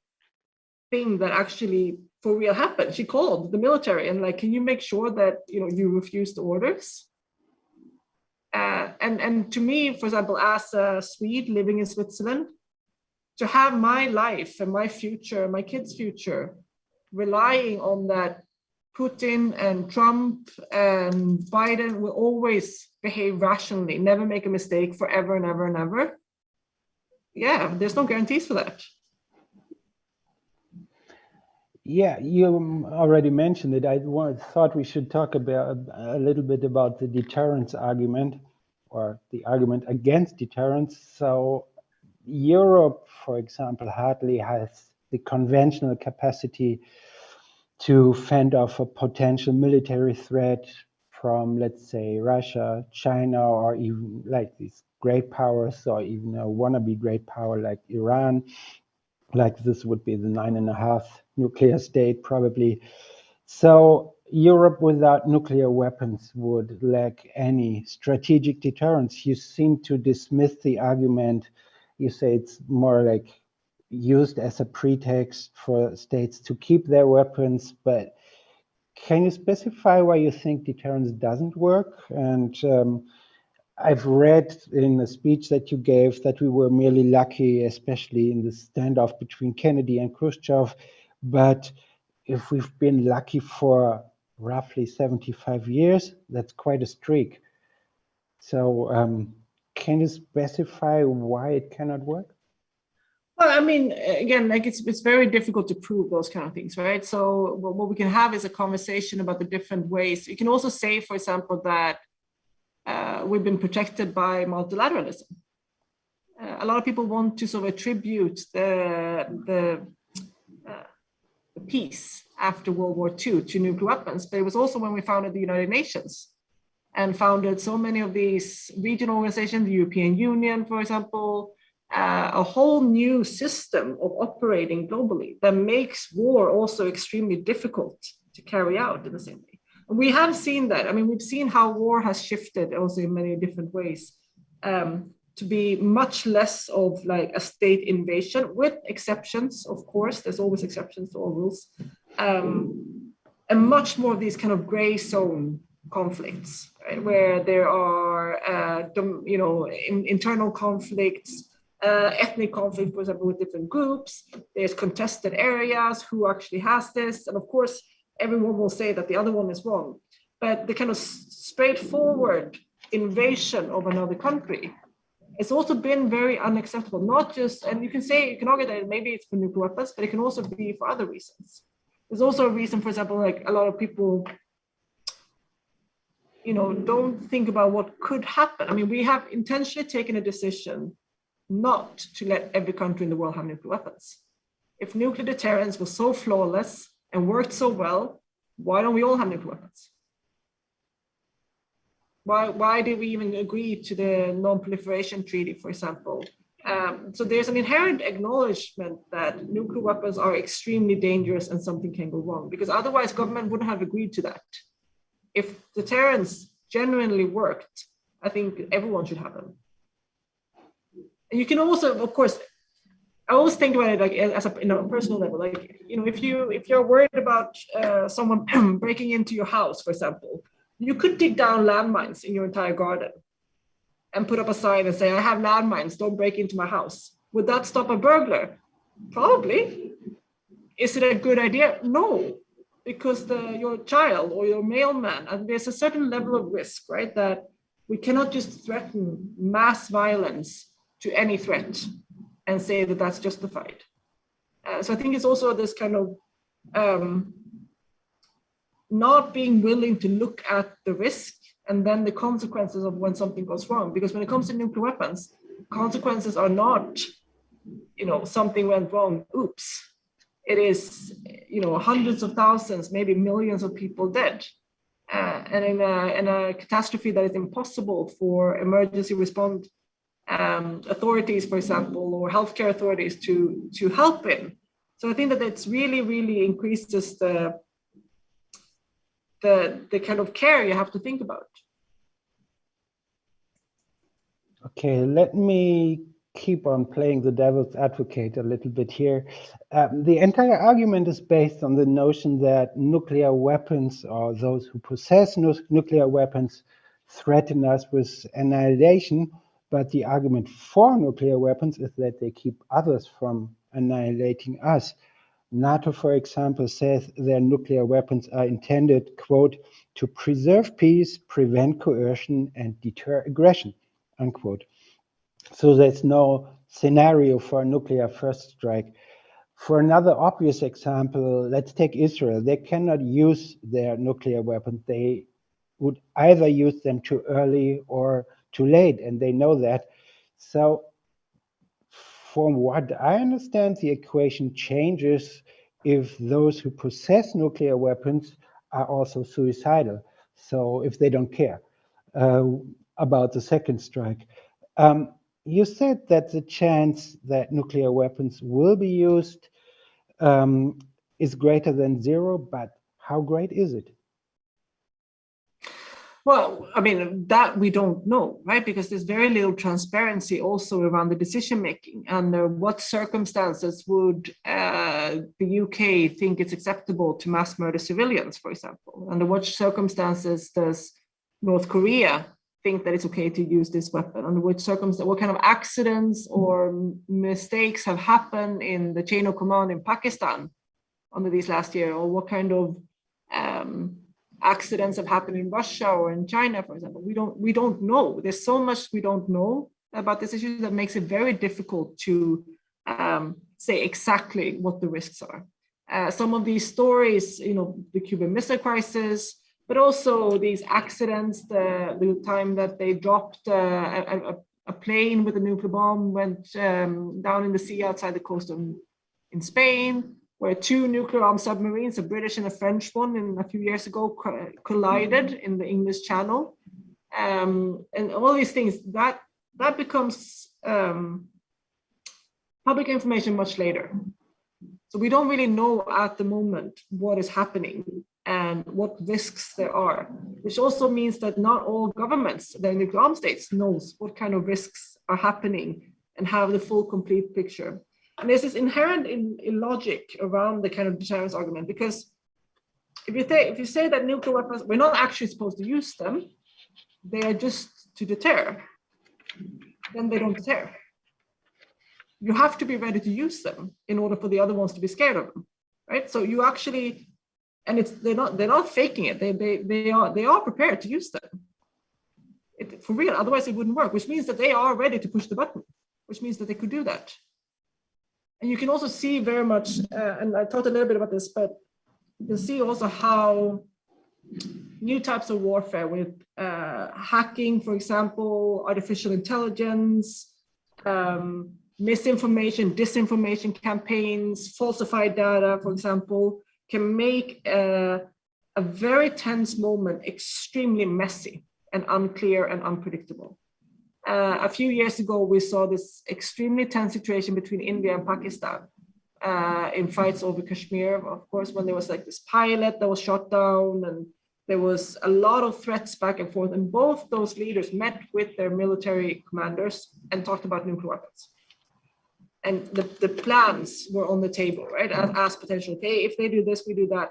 thing that actually for real happened. She called the military and like, can you make sure that you refuse the orders? And to me, for example, as a Swede living in Switzerland, to have my life and my future, my kids' future, relying on that Putin and Trump and Biden will always behave rationally, never make a mistake forever and ever and ever. Yeah, there's no guarantees for that. Yeah, you already mentioned it. I thought we should talk about a little bit about the deterrence argument, or the argument against deterrence. So Europe, for example, hardly has the conventional capacity to fend off a potential military threat from, let's say, Russia, China, or even like these great powers, or even a wannabe great power like Iran. Like this would be the 9.5 nuclear state probably. So Europe without nuclear weapons would lack any strategic deterrence. You seem to dismiss the argument. You say it's more like used as a pretext for states to keep their weapons, but can you specify why you think deterrence doesn't work? And I've read in the speech that you gave that we were merely lucky, especially in the standoff between Kennedy and Khrushchev. But if we've been lucky for roughly 75 years, that's quite a streak. So can you specify why it cannot work? Well, I mean, again, like it's very difficult to prove those kind of things, right? So what we can have is a conversation about the different ways. You can also say, for example, that we've been protected by multilateralism. A lot of people want to sort of attribute the peace after World War II to nuclear weapons, but it was also when we founded the United Nations and founded so many of these regional organizations, the European Union, for example, a whole new system of operating globally that makes war also extremely difficult to carry out in the same way. And we have seen that. I mean, we've seen how war has shifted also in many different ways to be much less of like a state invasion, with exceptions, of course. There's always exceptions to all rules, and much more of these kind of gray zone conflicts, right, where there are internal conflicts. Ethnic conflict, for example, with different groups. There's contested areas, who actually has this. And of course, everyone will say that the other one is wrong. But the kind of straightforward invasion of another country, it's also been very unacceptable. Not just, and you can argue that maybe it's for nuclear weapons, but it can also be for other reasons. There's also a reason, for example, like a lot of people don't think about what could happen. I mean, we have intentionally taken a decision not to let every country in the world have nuclear weapons. If nuclear deterrence was so flawless and worked so well, why don't we all have nuclear weapons? Why did we even agree to the non-proliferation treaty, for example? So there's an inherent acknowledgement that nuclear weapons are extremely dangerous and something can go wrong, because otherwise government wouldn't have agreed to that. If deterrence genuinely worked, I think everyone should have them. You can also, of course, I always think about it like as a personal level. Like, if you're worried about someone breaking into your house, for example, you could dig down landmines in your entire garden and put up a sign and say, "I have landmines, don't break into my house." Would that stop a burglar? Probably. Is it a good idea? No, because your child or your mailman, and there's a certain level of risk, right? That we cannot just threaten mass violence to any threat and say that that's justified. So I think it's also this kind of not being willing to look at the risk and then the consequences of when something goes wrong. Because when it comes to nuclear weapons, consequences are not, something went wrong, oops. It is, hundreds of thousands, maybe millions of people dead. And in a catastrophe that is impossible for emergency response authorities, for example, or healthcare authorities to help in. So I think that it's really, really increases the kind of care you have to think about. Okay, let me keep on playing the devil's advocate a little bit here. The entire argument is based on the notion that nuclear weapons, or those who possess nuclear weapons, threaten us with annihilation. But the argument for nuclear weapons is that they keep others from annihilating us. NATO, for example, says their nuclear weapons are intended, quote, to preserve peace, prevent coercion, and deter aggression, unquote. So there's no scenario for a nuclear first strike. For another obvious example, let's take Israel. They cannot use their nuclear weapons. They would either use them too early or too late, and they know that. So from what I understand, the equation changes if those who possess nuclear weapons are also suicidal. So if they don't care about the second strike. You said that the chance that nuclear weapons will be used is greater than zero, but how great is it? Well, I mean, that we don't know, right? Because there's very little transparency also around the decision making. Under what circumstances would the UK think it's acceptable to mass murder civilians, for example? Under what circumstances does North Korea think that it's okay to use this weapon? Under which circumstances, what kind of accidents or mistakes have happened in the chain of command in Pakistan under these last year? Or what kind of accidents have happened in Russia or in China, for example? We don't know. There's so much we don't know about this issue that makes it very difficult to say exactly what the risks are. Some of these stories, the Cuban Missile Crisis, but also these accidents, the time that they dropped a plane with a nuclear bomb went down in the sea outside the coast in Spain, where two nuclear-armed submarines, a British and a French one, a few years ago collided in the English Channel. And all these things, that becomes public information much later. So we don't really know at the moment what is happening and what risks there are, which also means that not all governments, the nuclear armed states, knows what kind of risks are happening and have the full complete picture. And this is inherent in logic around the kind of deterrence argument, because if you say that nuclear weapons, we're not actually supposed to use them, they are just to deter, then they don't deter. You have to be ready to use them in order for the other ones to be scared of them, right? So you actually, and they're not faking it. They are prepared to use them. For real, otherwise it wouldn't work, which means that they are ready to push the button, which means that they could do that. And you can also see very much, and I talked a little bit about this, but you can see also how new types of warfare with hacking, for example, artificial intelligence, misinformation, disinformation campaigns, falsified data, for example, can make a very tense moment extremely messy and unclear and unpredictable. A few years ago, we saw this extremely tense situation between India and Pakistan in fights over Kashmir, of course, when there was like this pilot that was shot down, and there was a lot of threats back and forth. And both those leaders met with their military commanders and talked about nuclear weapons. And the plans were on the table, right? As potential, okay, if they do this, we do that.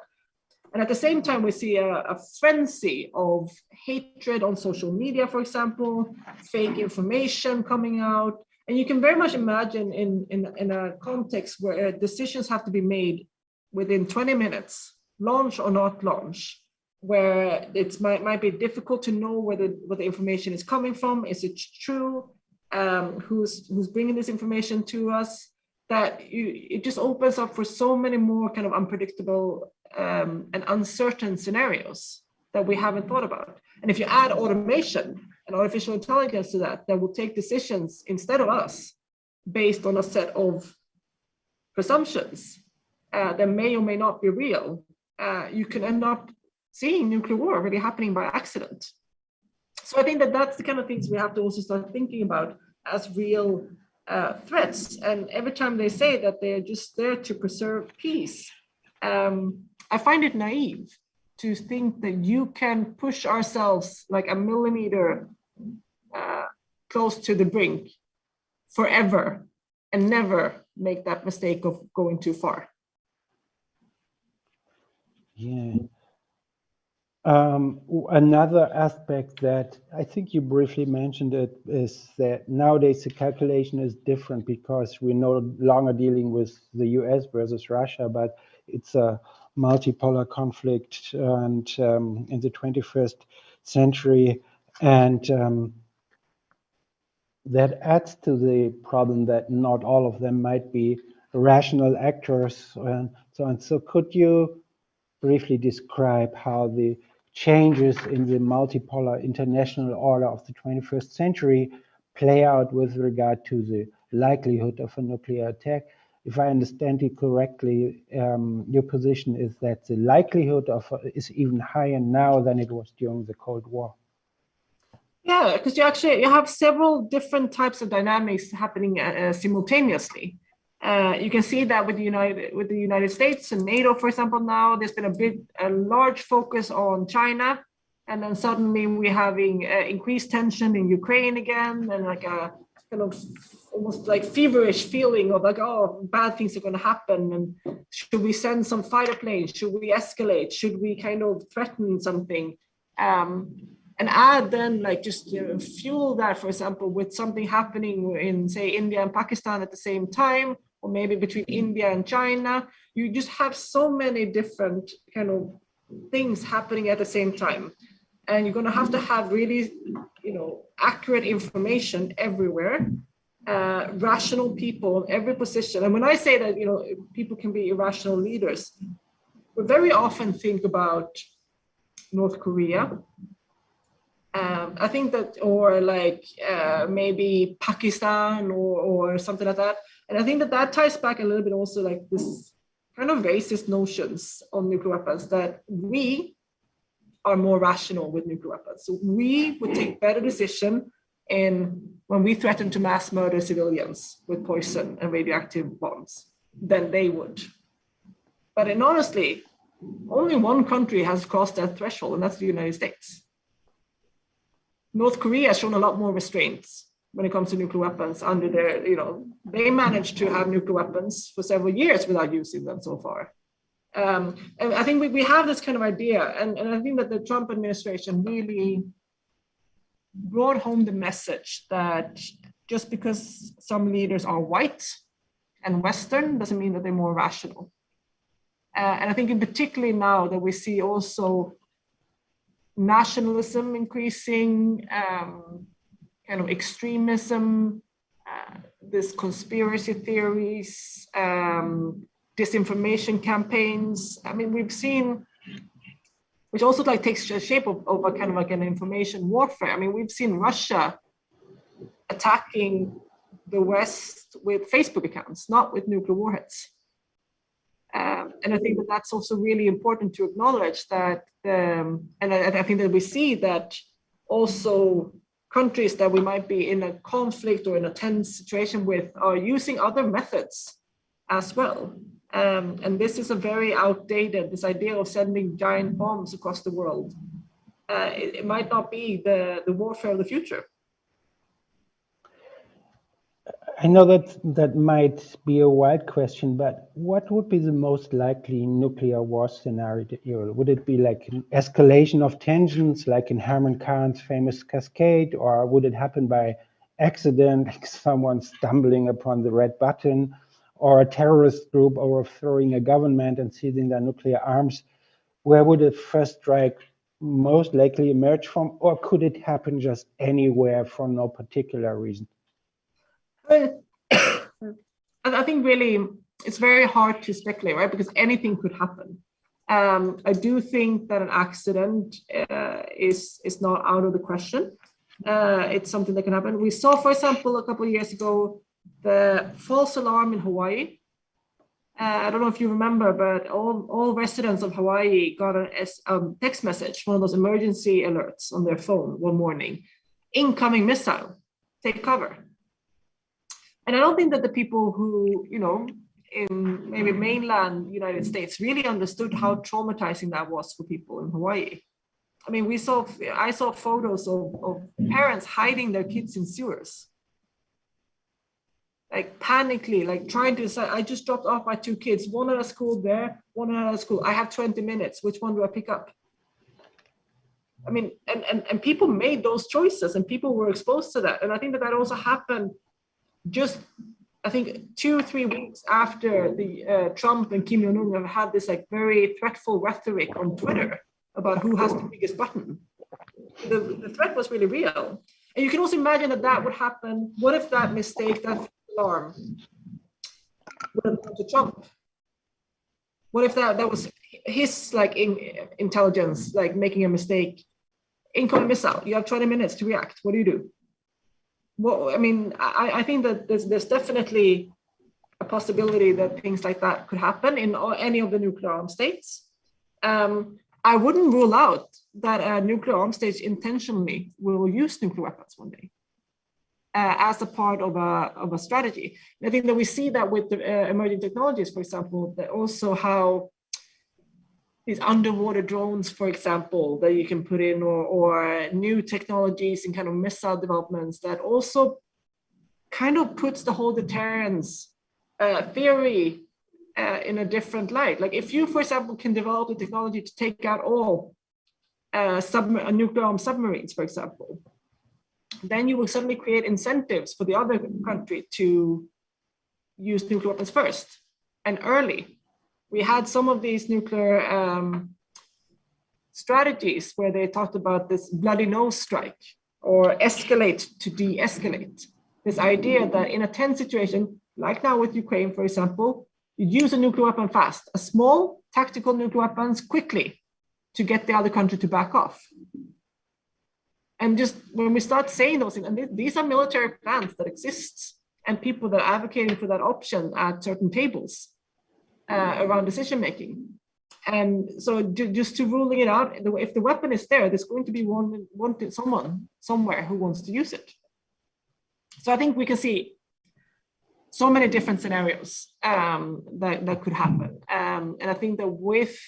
And at the same time, we see a frenzy of hatred on social media, for example, fake information coming out. And you can very much imagine in a context where decisions have to be made within 20 minutes, launch or not launch, where it might be difficult to know where the information is coming from. Is it true? Who's bringing this information to us? That it just opens up for so many more kind of unpredictable and uncertain scenarios that we haven't thought about. And if you add automation and artificial intelligence to that, that will take decisions instead of us based on a set of presumptions that may or may not be real, you can end up seeing nuclear war really happening by accident. So I think that that's the kind of things we have to also start thinking about as real threats. And every time they say that they're just there to preserve peace, I find it naive to think that you can push ourselves like a millimeter close to the brink forever and never make that mistake of going too far. Yeah. Another aspect that I think you briefly mentioned it is that nowadays the calculation is different because we're no longer dealing with the US versus Russia, but it's a multipolar conflict and in the 21st century. And that adds to the problem that not all of them might be rational actors and so on. So could you briefly describe how the changes in the multipolar international order of the 21st century play out with regard to the likelihood of a nuclear attack? If I understand you correctly, your position is that the likelihood of is even higher now than it was during the Cold War. Yeah, because you have several different types of dynamics happening simultaneously. You can see that with the United States and NATO, for example. Now there's been a large focus on China, and then suddenly we're having increased tension in Ukraine again, and like a kind of almost like feverish feeling of like, oh, bad things are going to happen, and should we send some fighter planes? Should we escalate? Should we kind of threaten something? And add then like just fuel that, for example, with something happening in, say, India and Pakistan at the same time, or maybe between India and China. You just have so many different kind of things happening at the same time. And you're going to have really, accurate information everywhere, rational people in every position. And when I say that, people can be irrational leaders, we very often think about North Korea. I think that, or like maybe Pakistan or something like that. And I think that ties back a little bit also like this kind of racist notions on nuclear weapons, that we are more rational with nuclear weapons. So we would take better decision when we threaten to mass murder civilians with poison and radioactive bombs than they would. But honestly, only one country has crossed that threshold, and that's the United States. North Korea has shown a lot more restraints when it comes to nuclear weapons under their, they managed to have nuclear weapons for several years without using them so far. And I think we have this kind of idea, and I think that the Trump administration really brought home the message that just because some leaders are white and Western doesn't mean that they're more rational. And I think in particularly now that we see also nationalism increasing, kind of extremism, this conspiracy theories, disinformation campaigns. I mean, we've seen, which also like takes the shape of a kind of like an information warfare. I mean, we've seen Russia attacking the West with Facebook accounts, not with nuclear warheads. And I think that that's also really important to acknowledge that, and I think that we see that also countries that we might be in a conflict or in a tense situation with are using other methods as well. And this is a very outdated, this idea of sending giant bombs across the world. It might not be the warfare of the future. I know that might be a wild question, but what would be the most likely nuclear war scenario? Would it be like an escalation of tensions, like in Herman Cahn's famous Cascade, or would it happen by accident, like someone stumbling upon the red button, or a terrorist group overthrowing a government and seizing their nuclear arms? Where would the first strike most likely emerge from, or could it happen just anywhere for no particular reason? I think really it's very hard to speculate, right? Because anything could happen. I do think that an accident is not out of the question. It's something that can happen. We saw, for example, a couple of years ago, the false alarm in Hawaii. I don't know if you remember, but all residents of Hawaii got a text message, one of those emergency alerts on their phone one morning. Incoming missile, take cover. And I don't think that the people who, in maybe mainland United States really understood how traumatizing that was for people in Hawaii. I mean, I saw photos of parents hiding their kids in sewers. Like panically, like trying to decide, I just dropped off my two kids, one at a school there, one at another school. I have 20 minutes. Which one do I pick up? I mean, and people made those choices and people were exposed to that. And I think that also happened just, I think 2 or 3 weeks after the Trump and Kim Jong-un have had this like very threatful rhetoric on Twitter about who has the biggest button. The threat was really real. And you can also imagine that would happen. What if that mistake, that alarm would have gone to Trump? What if that was his like intelligence, like making a mistake? Incoming missile, you have 20 minutes to react. What do you do? Well, I mean, I think that there's definitely a possibility that things like that could happen in any of the nuclear armed states. I wouldn't rule out that a nuclear armed state intentionally will use nuclear weapons one day as a part of a strategy. And I think that we see that with the emerging technologies, for example, that also how these underwater drones, for example, that you can put in, or new technologies and kind of missile developments that also kind of puts the whole deterrence theory in a different light. Like if you, for example, can develop the technology to take out all nuclear armed submarines, for example, then you will suddenly create incentives for the other country to use nuclear weapons first and early. We had some of these nuclear strategies where they talked about this bloody nose strike or escalate to de-escalate. This idea that in a tense situation, like now with Ukraine, for example, you use a nuclear weapon fast, a small tactical nuclear weapons quickly to get the other country to back off. And just when we start saying those things, and these are military plans that exist and people that are advocating for that option at certain tables around decision making. And so just to ruling it out, if the weapon is there, there's going to be someone somewhere who wants to use it. So I think we can see so many different scenarios that could happen. And I think that with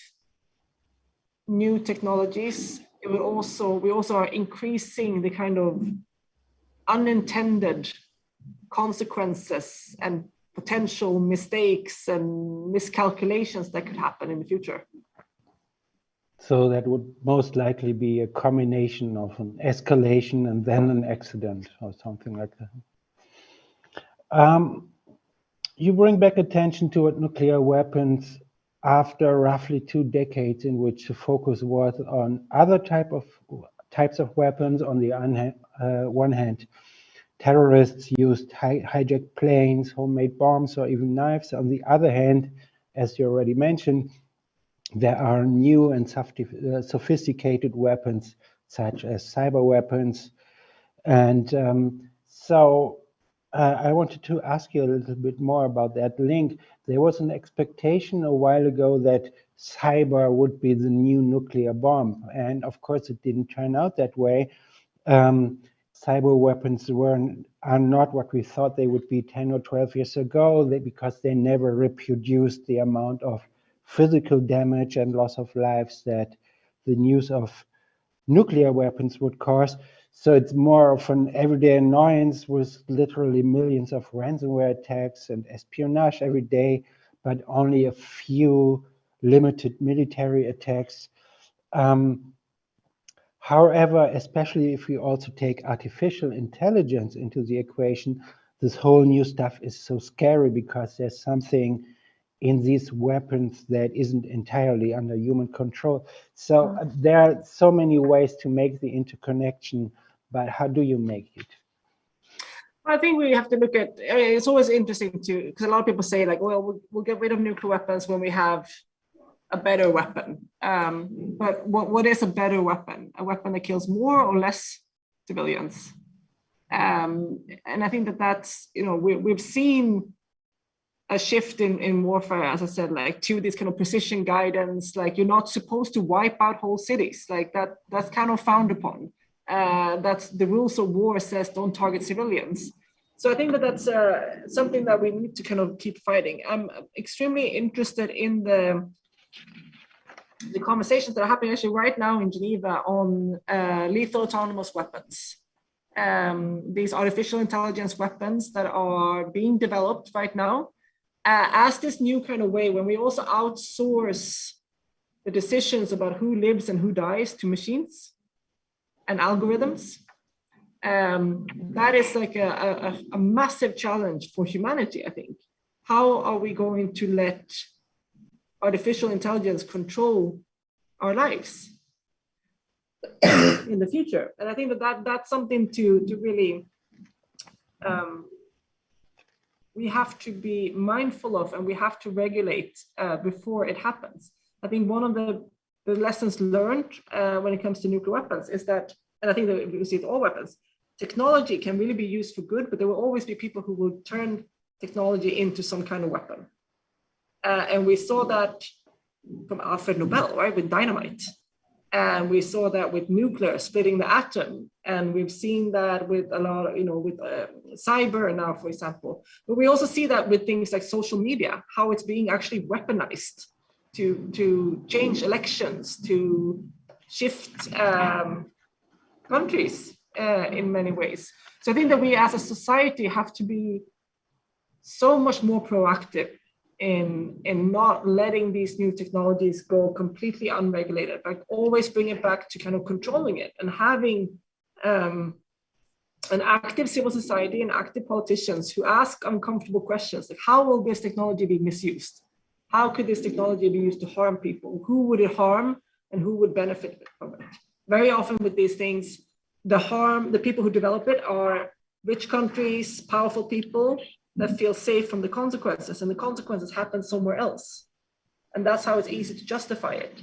new technologies, we also are increasing the kind of unintended consequences and potential mistakes and miscalculations that could happen in the future. So that would most likely be a combination of an escalation and then an accident or something like that. You bring back attention to nuclear weapons after roughly 2 decades in which the focus was on other types of weapons. On the one hand, terrorists used hijacked planes, homemade bombs, or even knives. On the other hand, as you already mentioned, there are new and sophisticated weapons such as cyber weapons. And so I wanted to ask you a little bit more about that link. There was an expectation a while ago that cyber would be the new nuclear bomb. And of course, it didn't turn out that way. Cyber weapons are not what we thought they would be 10 or 12 years ago, because they never reproduced the amount of physical damage and loss of lives that the use of nuclear weapons would cause. So it's more of an everyday annoyance with literally millions of ransomware attacks and espionage every day, but only a few limited military attacks. However, especially if we also take artificial intelligence into the equation, this whole new stuff is so scary because there's something in these weapons that isn't entirely under human control. So there are so many ways to make the interconnection, but how do you make it? I think we have to look at, it's always interesting because a lot of people say like, well, we'll get rid of nuclear weapons when we have a better weapon. But what is a better weapon? A weapon that kills more or less civilians? And I think that's, we've seen a shift in warfare, as I said, like to this kind of precision guidance, like you're not supposed to wipe out whole cities, like that's kind of frowned upon. That's the rules of war says don't target civilians. So I think that's something that we need to kind of keep fighting. I'm extremely interested in the conversations that are happening actually right now in Geneva on lethal autonomous weapons. These artificial intelligence weapons that are being developed right now as this new kind of way when we also outsource the decisions about who lives and who dies to machines and algorithms. That is like a massive challenge for humanity, I think. How are we going to let artificial intelligence control our lives in the future? And I think that's something to really, we have to be mindful of, and we have to regulate before it happens. I think one of the lessons learned when it comes to nuclear weapons is that, and I think that we see it all weapons, technology can really be used for good, but there will always be people who will turn technology into some kind of weapon. And we saw that from Alfred Nobel, right, with dynamite. And we saw that with nuclear, splitting the atom. And we've seen that with a lot of, with cyber now, for example. But we also see that with things like social media, how it's being actually weaponized to change elections, to shift countries in many ways. So I think that we as a society have to be so much more proactive in not letting these new technologies go completely unregulated, but always bring it back to kind of controlling it and having an active civil society and active politicians who ask uncomfortable questions like, how will this technology be misused? How could this technology be used to harm people? Who would it harm and who would benefit from it? Very often with these things, the people who develop it are rich countries, powerful people that feel safe from the consequences, and the consequences happen somewhere else. And that's how it's easy to justify it.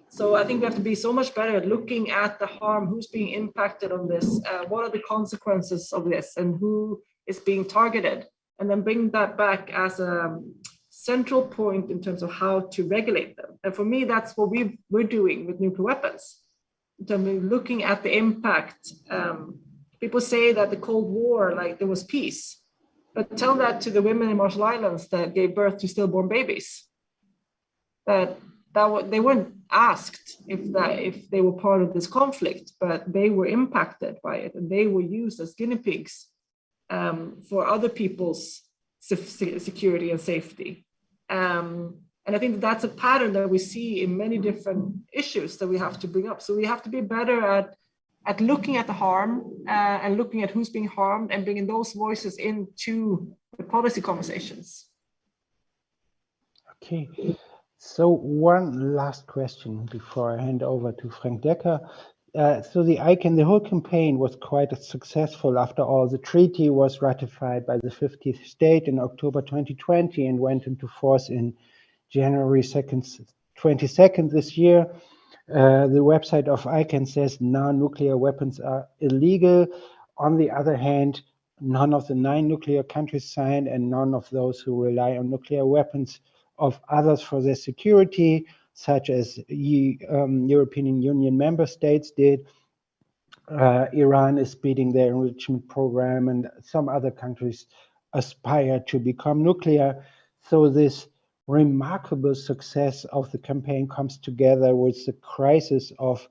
So I think we have to be so much better at looking at the harm, who's being impacted on this, what are the consequences of this, and who is being targeted, and then bring that back as a central point in terms of how to regulate them. And for me, that's what we're doing with nuclear weapons. In terms of looking at the impact. People say that the Cold War, like there was peace. But tell that to the women in Marshall Islands that gave birth to stillborn babies. That they weren't asked if they were part of this conflict, but they were impacted by it, and they were used as guinea pigs for other people's security and safety. And I think that's a pattern that we see in many different issues that we have to bring up. So we have to be better at looking at the harm and looking at who's being harmed and bringing those voices into the policy conversations. Okay, so one last question before I hand over to Frank Decker. So the ICANN, the whole campaign was quite successful. After all, the treaty was ratified by the 50th state in October 2020 and went into force in January 22nd this year. The website of ICANN says now nuclear weapons are illegal. On the other hand, none of the 9 nuclear countries signed, and none of those who rely on nuclear weapons of others for their security, such as European Union member states did. Iran is speeding their enrichment program, and some other countries aspire to become nuclear. So this remarkable success of the campaign comes together with the crisis of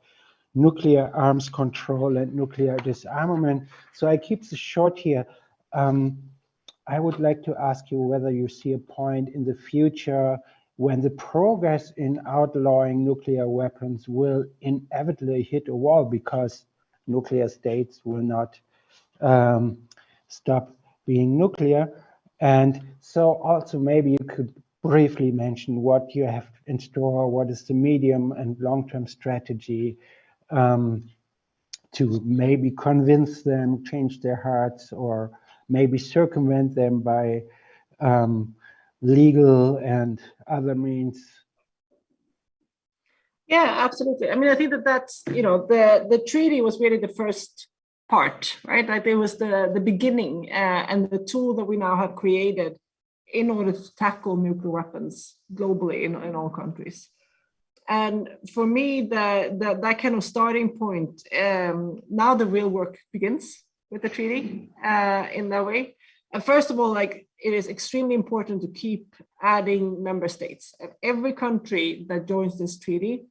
nuclear arms control and nuclear disarmament. So I keep this short here. I would like to ask you whether you see a point in the future when the progress in outlawing nuclear weapons will inevitably hit a wall, because nuclear states will not stop being nuclear. And so also maybe you could briefly mention what you have in store, what is the medium and long-term strategy to maybe convince them, change their hearts, or maybe circumvent them by legal and other means. Yeah, absolutely. I mean, I think that that's, the treaty was really the first part, right? Like it was the beginning and the tool that we now have created in order to tackle nuclear weapons globally in all countries. And for me, that kind of starting point, now the real work begins with the treaty in that way. And first of all, like it is extremely important to keep adding member states. And every country that joins this treaty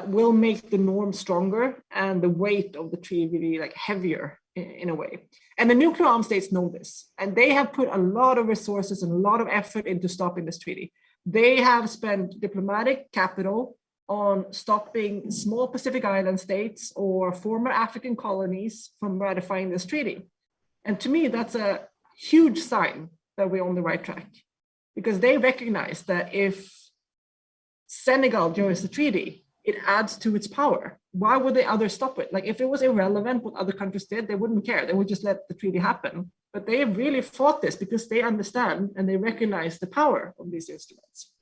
will make the norm stronger and the weight of the treaty really like heavier in a way. And the nuclear armed states know this, and they have put a lot of resources and a lot of effort into stopping this treaty. They have spent diplomatic capital on stopping small Pacific Island states or former African colonies from ratifying this treaty. And to me, that's a huge sign that we're on the right track, because they recognize that if Senegal joins the treaty, it adds to its power. Why would the others stop it? Like if it was irrelevant what other countries did, they wouldn't care. They would just let the treaty happen. But they have really fought this because they understand and they recognize the power of these instruments.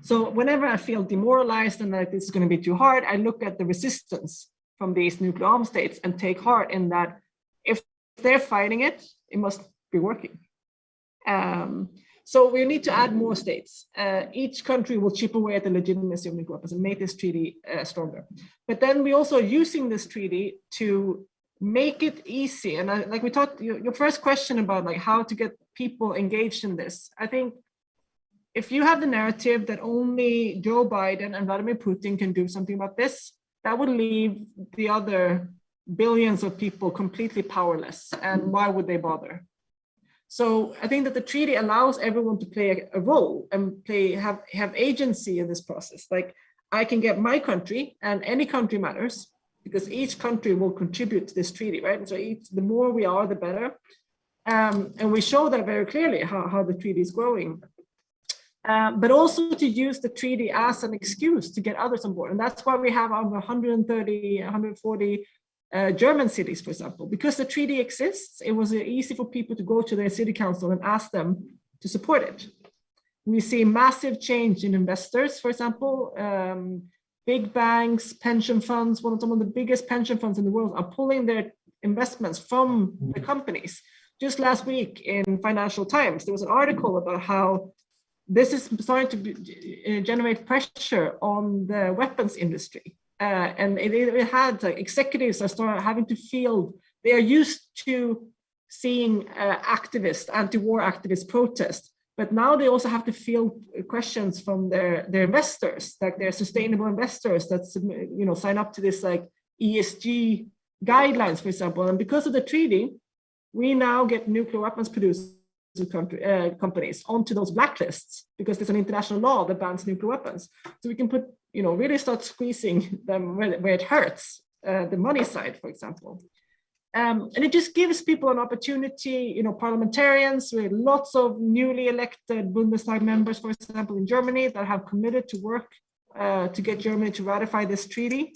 So whenever I feel demoralized and like this is going to be too hard, I look at the resistance from these nuclear armed states and take heart in that if they're fighting it, it must be working. So we need to add more states. Each country will chip away at the legitimacy of nuclear weapons and make this treaty stronger. But then we also are using this treaty to make it easy. And like we talked, your first question about like how to get people engaged in this. I think if you have the narrative that only Joe Biden and Vladimir Putin can do something about this, that would leave the other billions of people completely powerless. And why would they bother? So I think that the treaty allows everyone to play a role and have agency in this process. Like I can get my country, and any country matters because each country will contribute to this treaty, right? And so the more we are, the better. And we show that very clearly how the treaty is growing. But also to use the treaty as an excuse to get others on board. And that's why we have over 130, 140 German cities, for example, because the treaty exists, it was easy for people to go to their city council and ask them to support it. We see massive change in investors, for example, big banks, pension funds, some of the biggest pension funds in the world are pulling their investments from the companies. Just last week in Financial Times, there was an article about how this is starting to generate pressure on the weapons industry. And it had executives that started having to field, they are used to seeing activists, anti-war activists protest, but now they also have to field questions from their investors, like their sustainable investors that sign up to this like ESG guidelines, for example. And because of the treaty, we now get nuclear weapons producers companies onto those blacklists because there's an international law that bans nuclear weapons. So we can put, really start squeezing them where it hurts, the money side, for example. And it just gives people an opportunity, parliamentarians with lots of newly elected Bundestag members, for example, in Germany that have committed to work to get Germany to ratify this treaty.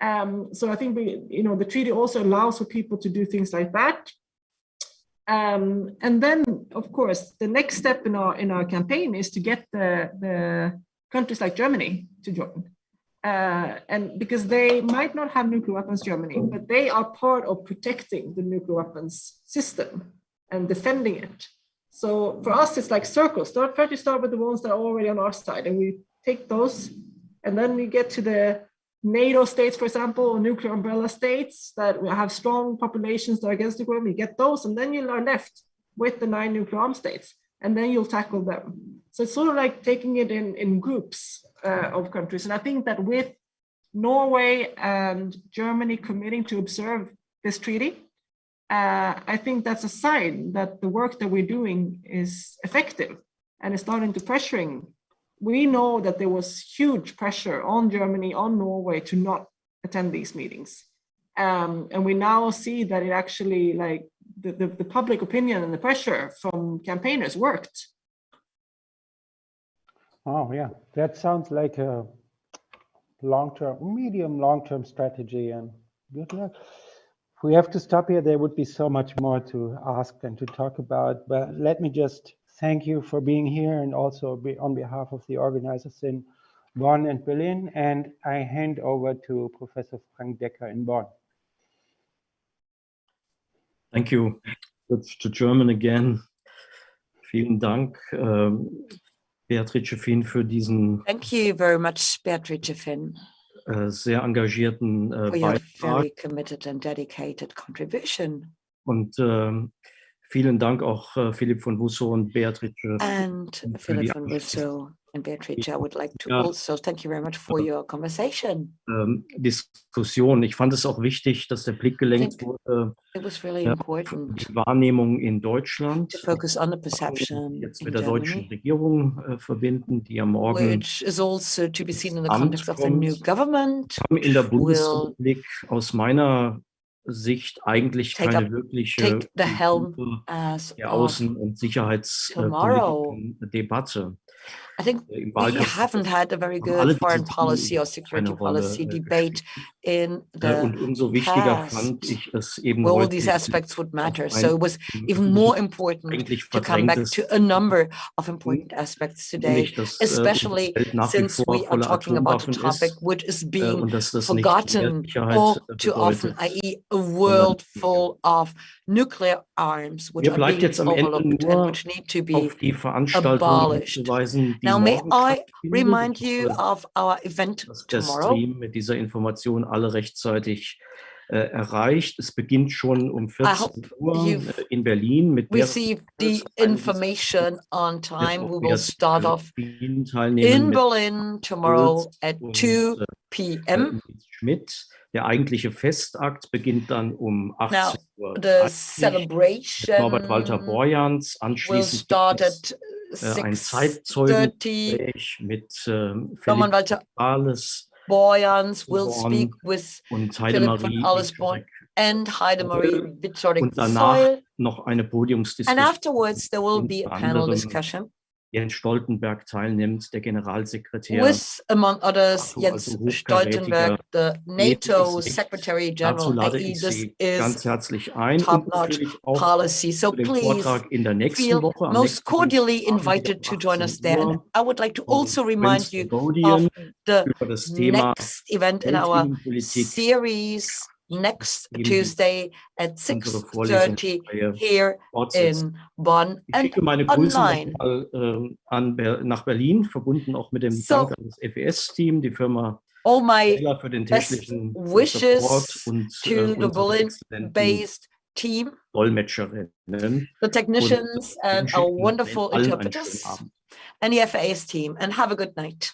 So I think the treaty also allows for people to do things like that. And then, of course, the next step in our campaign is to get the countries like Germany to join. And because they might not have nuclear weapons, Germany, but they are part of protecting the nuclear weapons system and defending it. So for us, it's like circles. First we start with the ones that are already on our side, and we take those, and then we get to the NATO states, for example, or nuclear umbrella states that have strong populations that are against nuclear. We get those, and then you are left with the 9 nuclear armed states, and then you'll tackle them. So it's sort of like taking it in groups of countries. And I think that with Norway and Germany committing to observe this treaty, I think that's a sign that the work that we're doing is effective and is starting to pressuring. We know that there was huge pressure on Germany, on Norway to not attend these meetings. And we now see that it actually, like the public opinion and the pressure from campaigners worked. Oh yeah, that sounds like a long-term strategy, and good luck. If we have to stop here, there would be so much more to ask and to talk about, but let me just thank you for being here, and also on behalf of the organizers in Bonn and Berlin, and I hand over to Professor Frank Decker in Bonn. Thank you. Switch to German again. Vielen Dank, Beatrice Fihn, für diesen Thank you very much, Beatrice Fihn, sehr engagierten for your Beitrag. very committed and dedicated contribution. Und vielen Dank auch Philipp von Russo und Beatrice. And Philip von Russo and Beatrice, I would like to also thank you very much for your conversation. Diskussion. Ich fand es auch wichtig, dass der Blick gelenkt wurde It was really auf important die Wahrnehmung in Deutschland, to focus on the perception jetzt in mit der deutschen Germany, Regierung verbinden, die ja morgen which is also to be seen in the Amt context of the new kommt. government. In der will Bundesrepublik aus meiner Sicht eigentlich keine wirkliche take the helm as der of Außen- und tomorrow. sicherheitspolitischen Debatte. I think we haven't had a very good foreign policy or security policy debate in the Und umso wichtiger past, fand ich es eben where all heute, these aspects would matter. ein So it was even more important eigentlich to come back verdrängtes to a number of important aspects today, nämlich, dass especially unsere Welt nach wie since vor we are voller talking about a Atomwaffen topic ist, which is being und dass das nicht forgotten mehr Sicherheit all too often, bedeutet, i.e. a world full of nuclear arms which Mir are bleibt being jetzt am Ende overlooked and nur which need to be auf die Veranstaltung abolished. hinzuweisen, die Now, may morgen I stattfindet. remind Ich you hoffe, of our event dass der tomorrow? Stream mit dieser Information alle rechtzeitig erreicht. Es beginnt schon um 14 Uhr in Berlin mit Receive the information on time. We will start off in Teilnehmen Berlin tomorrow at 2 p.m. Schmidt. Der eigentliche Festakt beginnt dann um 18 Uhr. The celebration Norbert Walter Borjans, will anschließend start at ein 6:30. Zeitzeugengespräch mit Roman Walter Alles Borjans will speak with und Philipp von Allesborn and Heidemarie Witzorek und danach Soil. noch eine Podiumsdiskussion. And afterwards there will be a panel discussion. Jens Stoltenberg teilnimmt, der Generalsekretär. With, among others, Jens also Stoltenberg, the NATO Secretary Dazu General, lade i.e. ich this Sie is ganz herzlich ein und top-notch natürlich auch policy. So zu dem please Vortrag in der nächsten feel Woche, am most nächsten cordially Dienstag invited to join us there. And I would like to von also remind you Cambodian of the über das Thema next event in our Weltinnenpolitik series next Tuesday at 6:30 here in Bonn Ich and schicke meine Grüße online. nach Berlin, verbunden auch mit dem Dank an das FES-Team, die Firma all my für den best technischen wishes und to the Berlin-based team, Dolmetscherinnen, the technicians and our wonderful allen einen schönen interpreters, Abend. and the FAS team, and have a good night.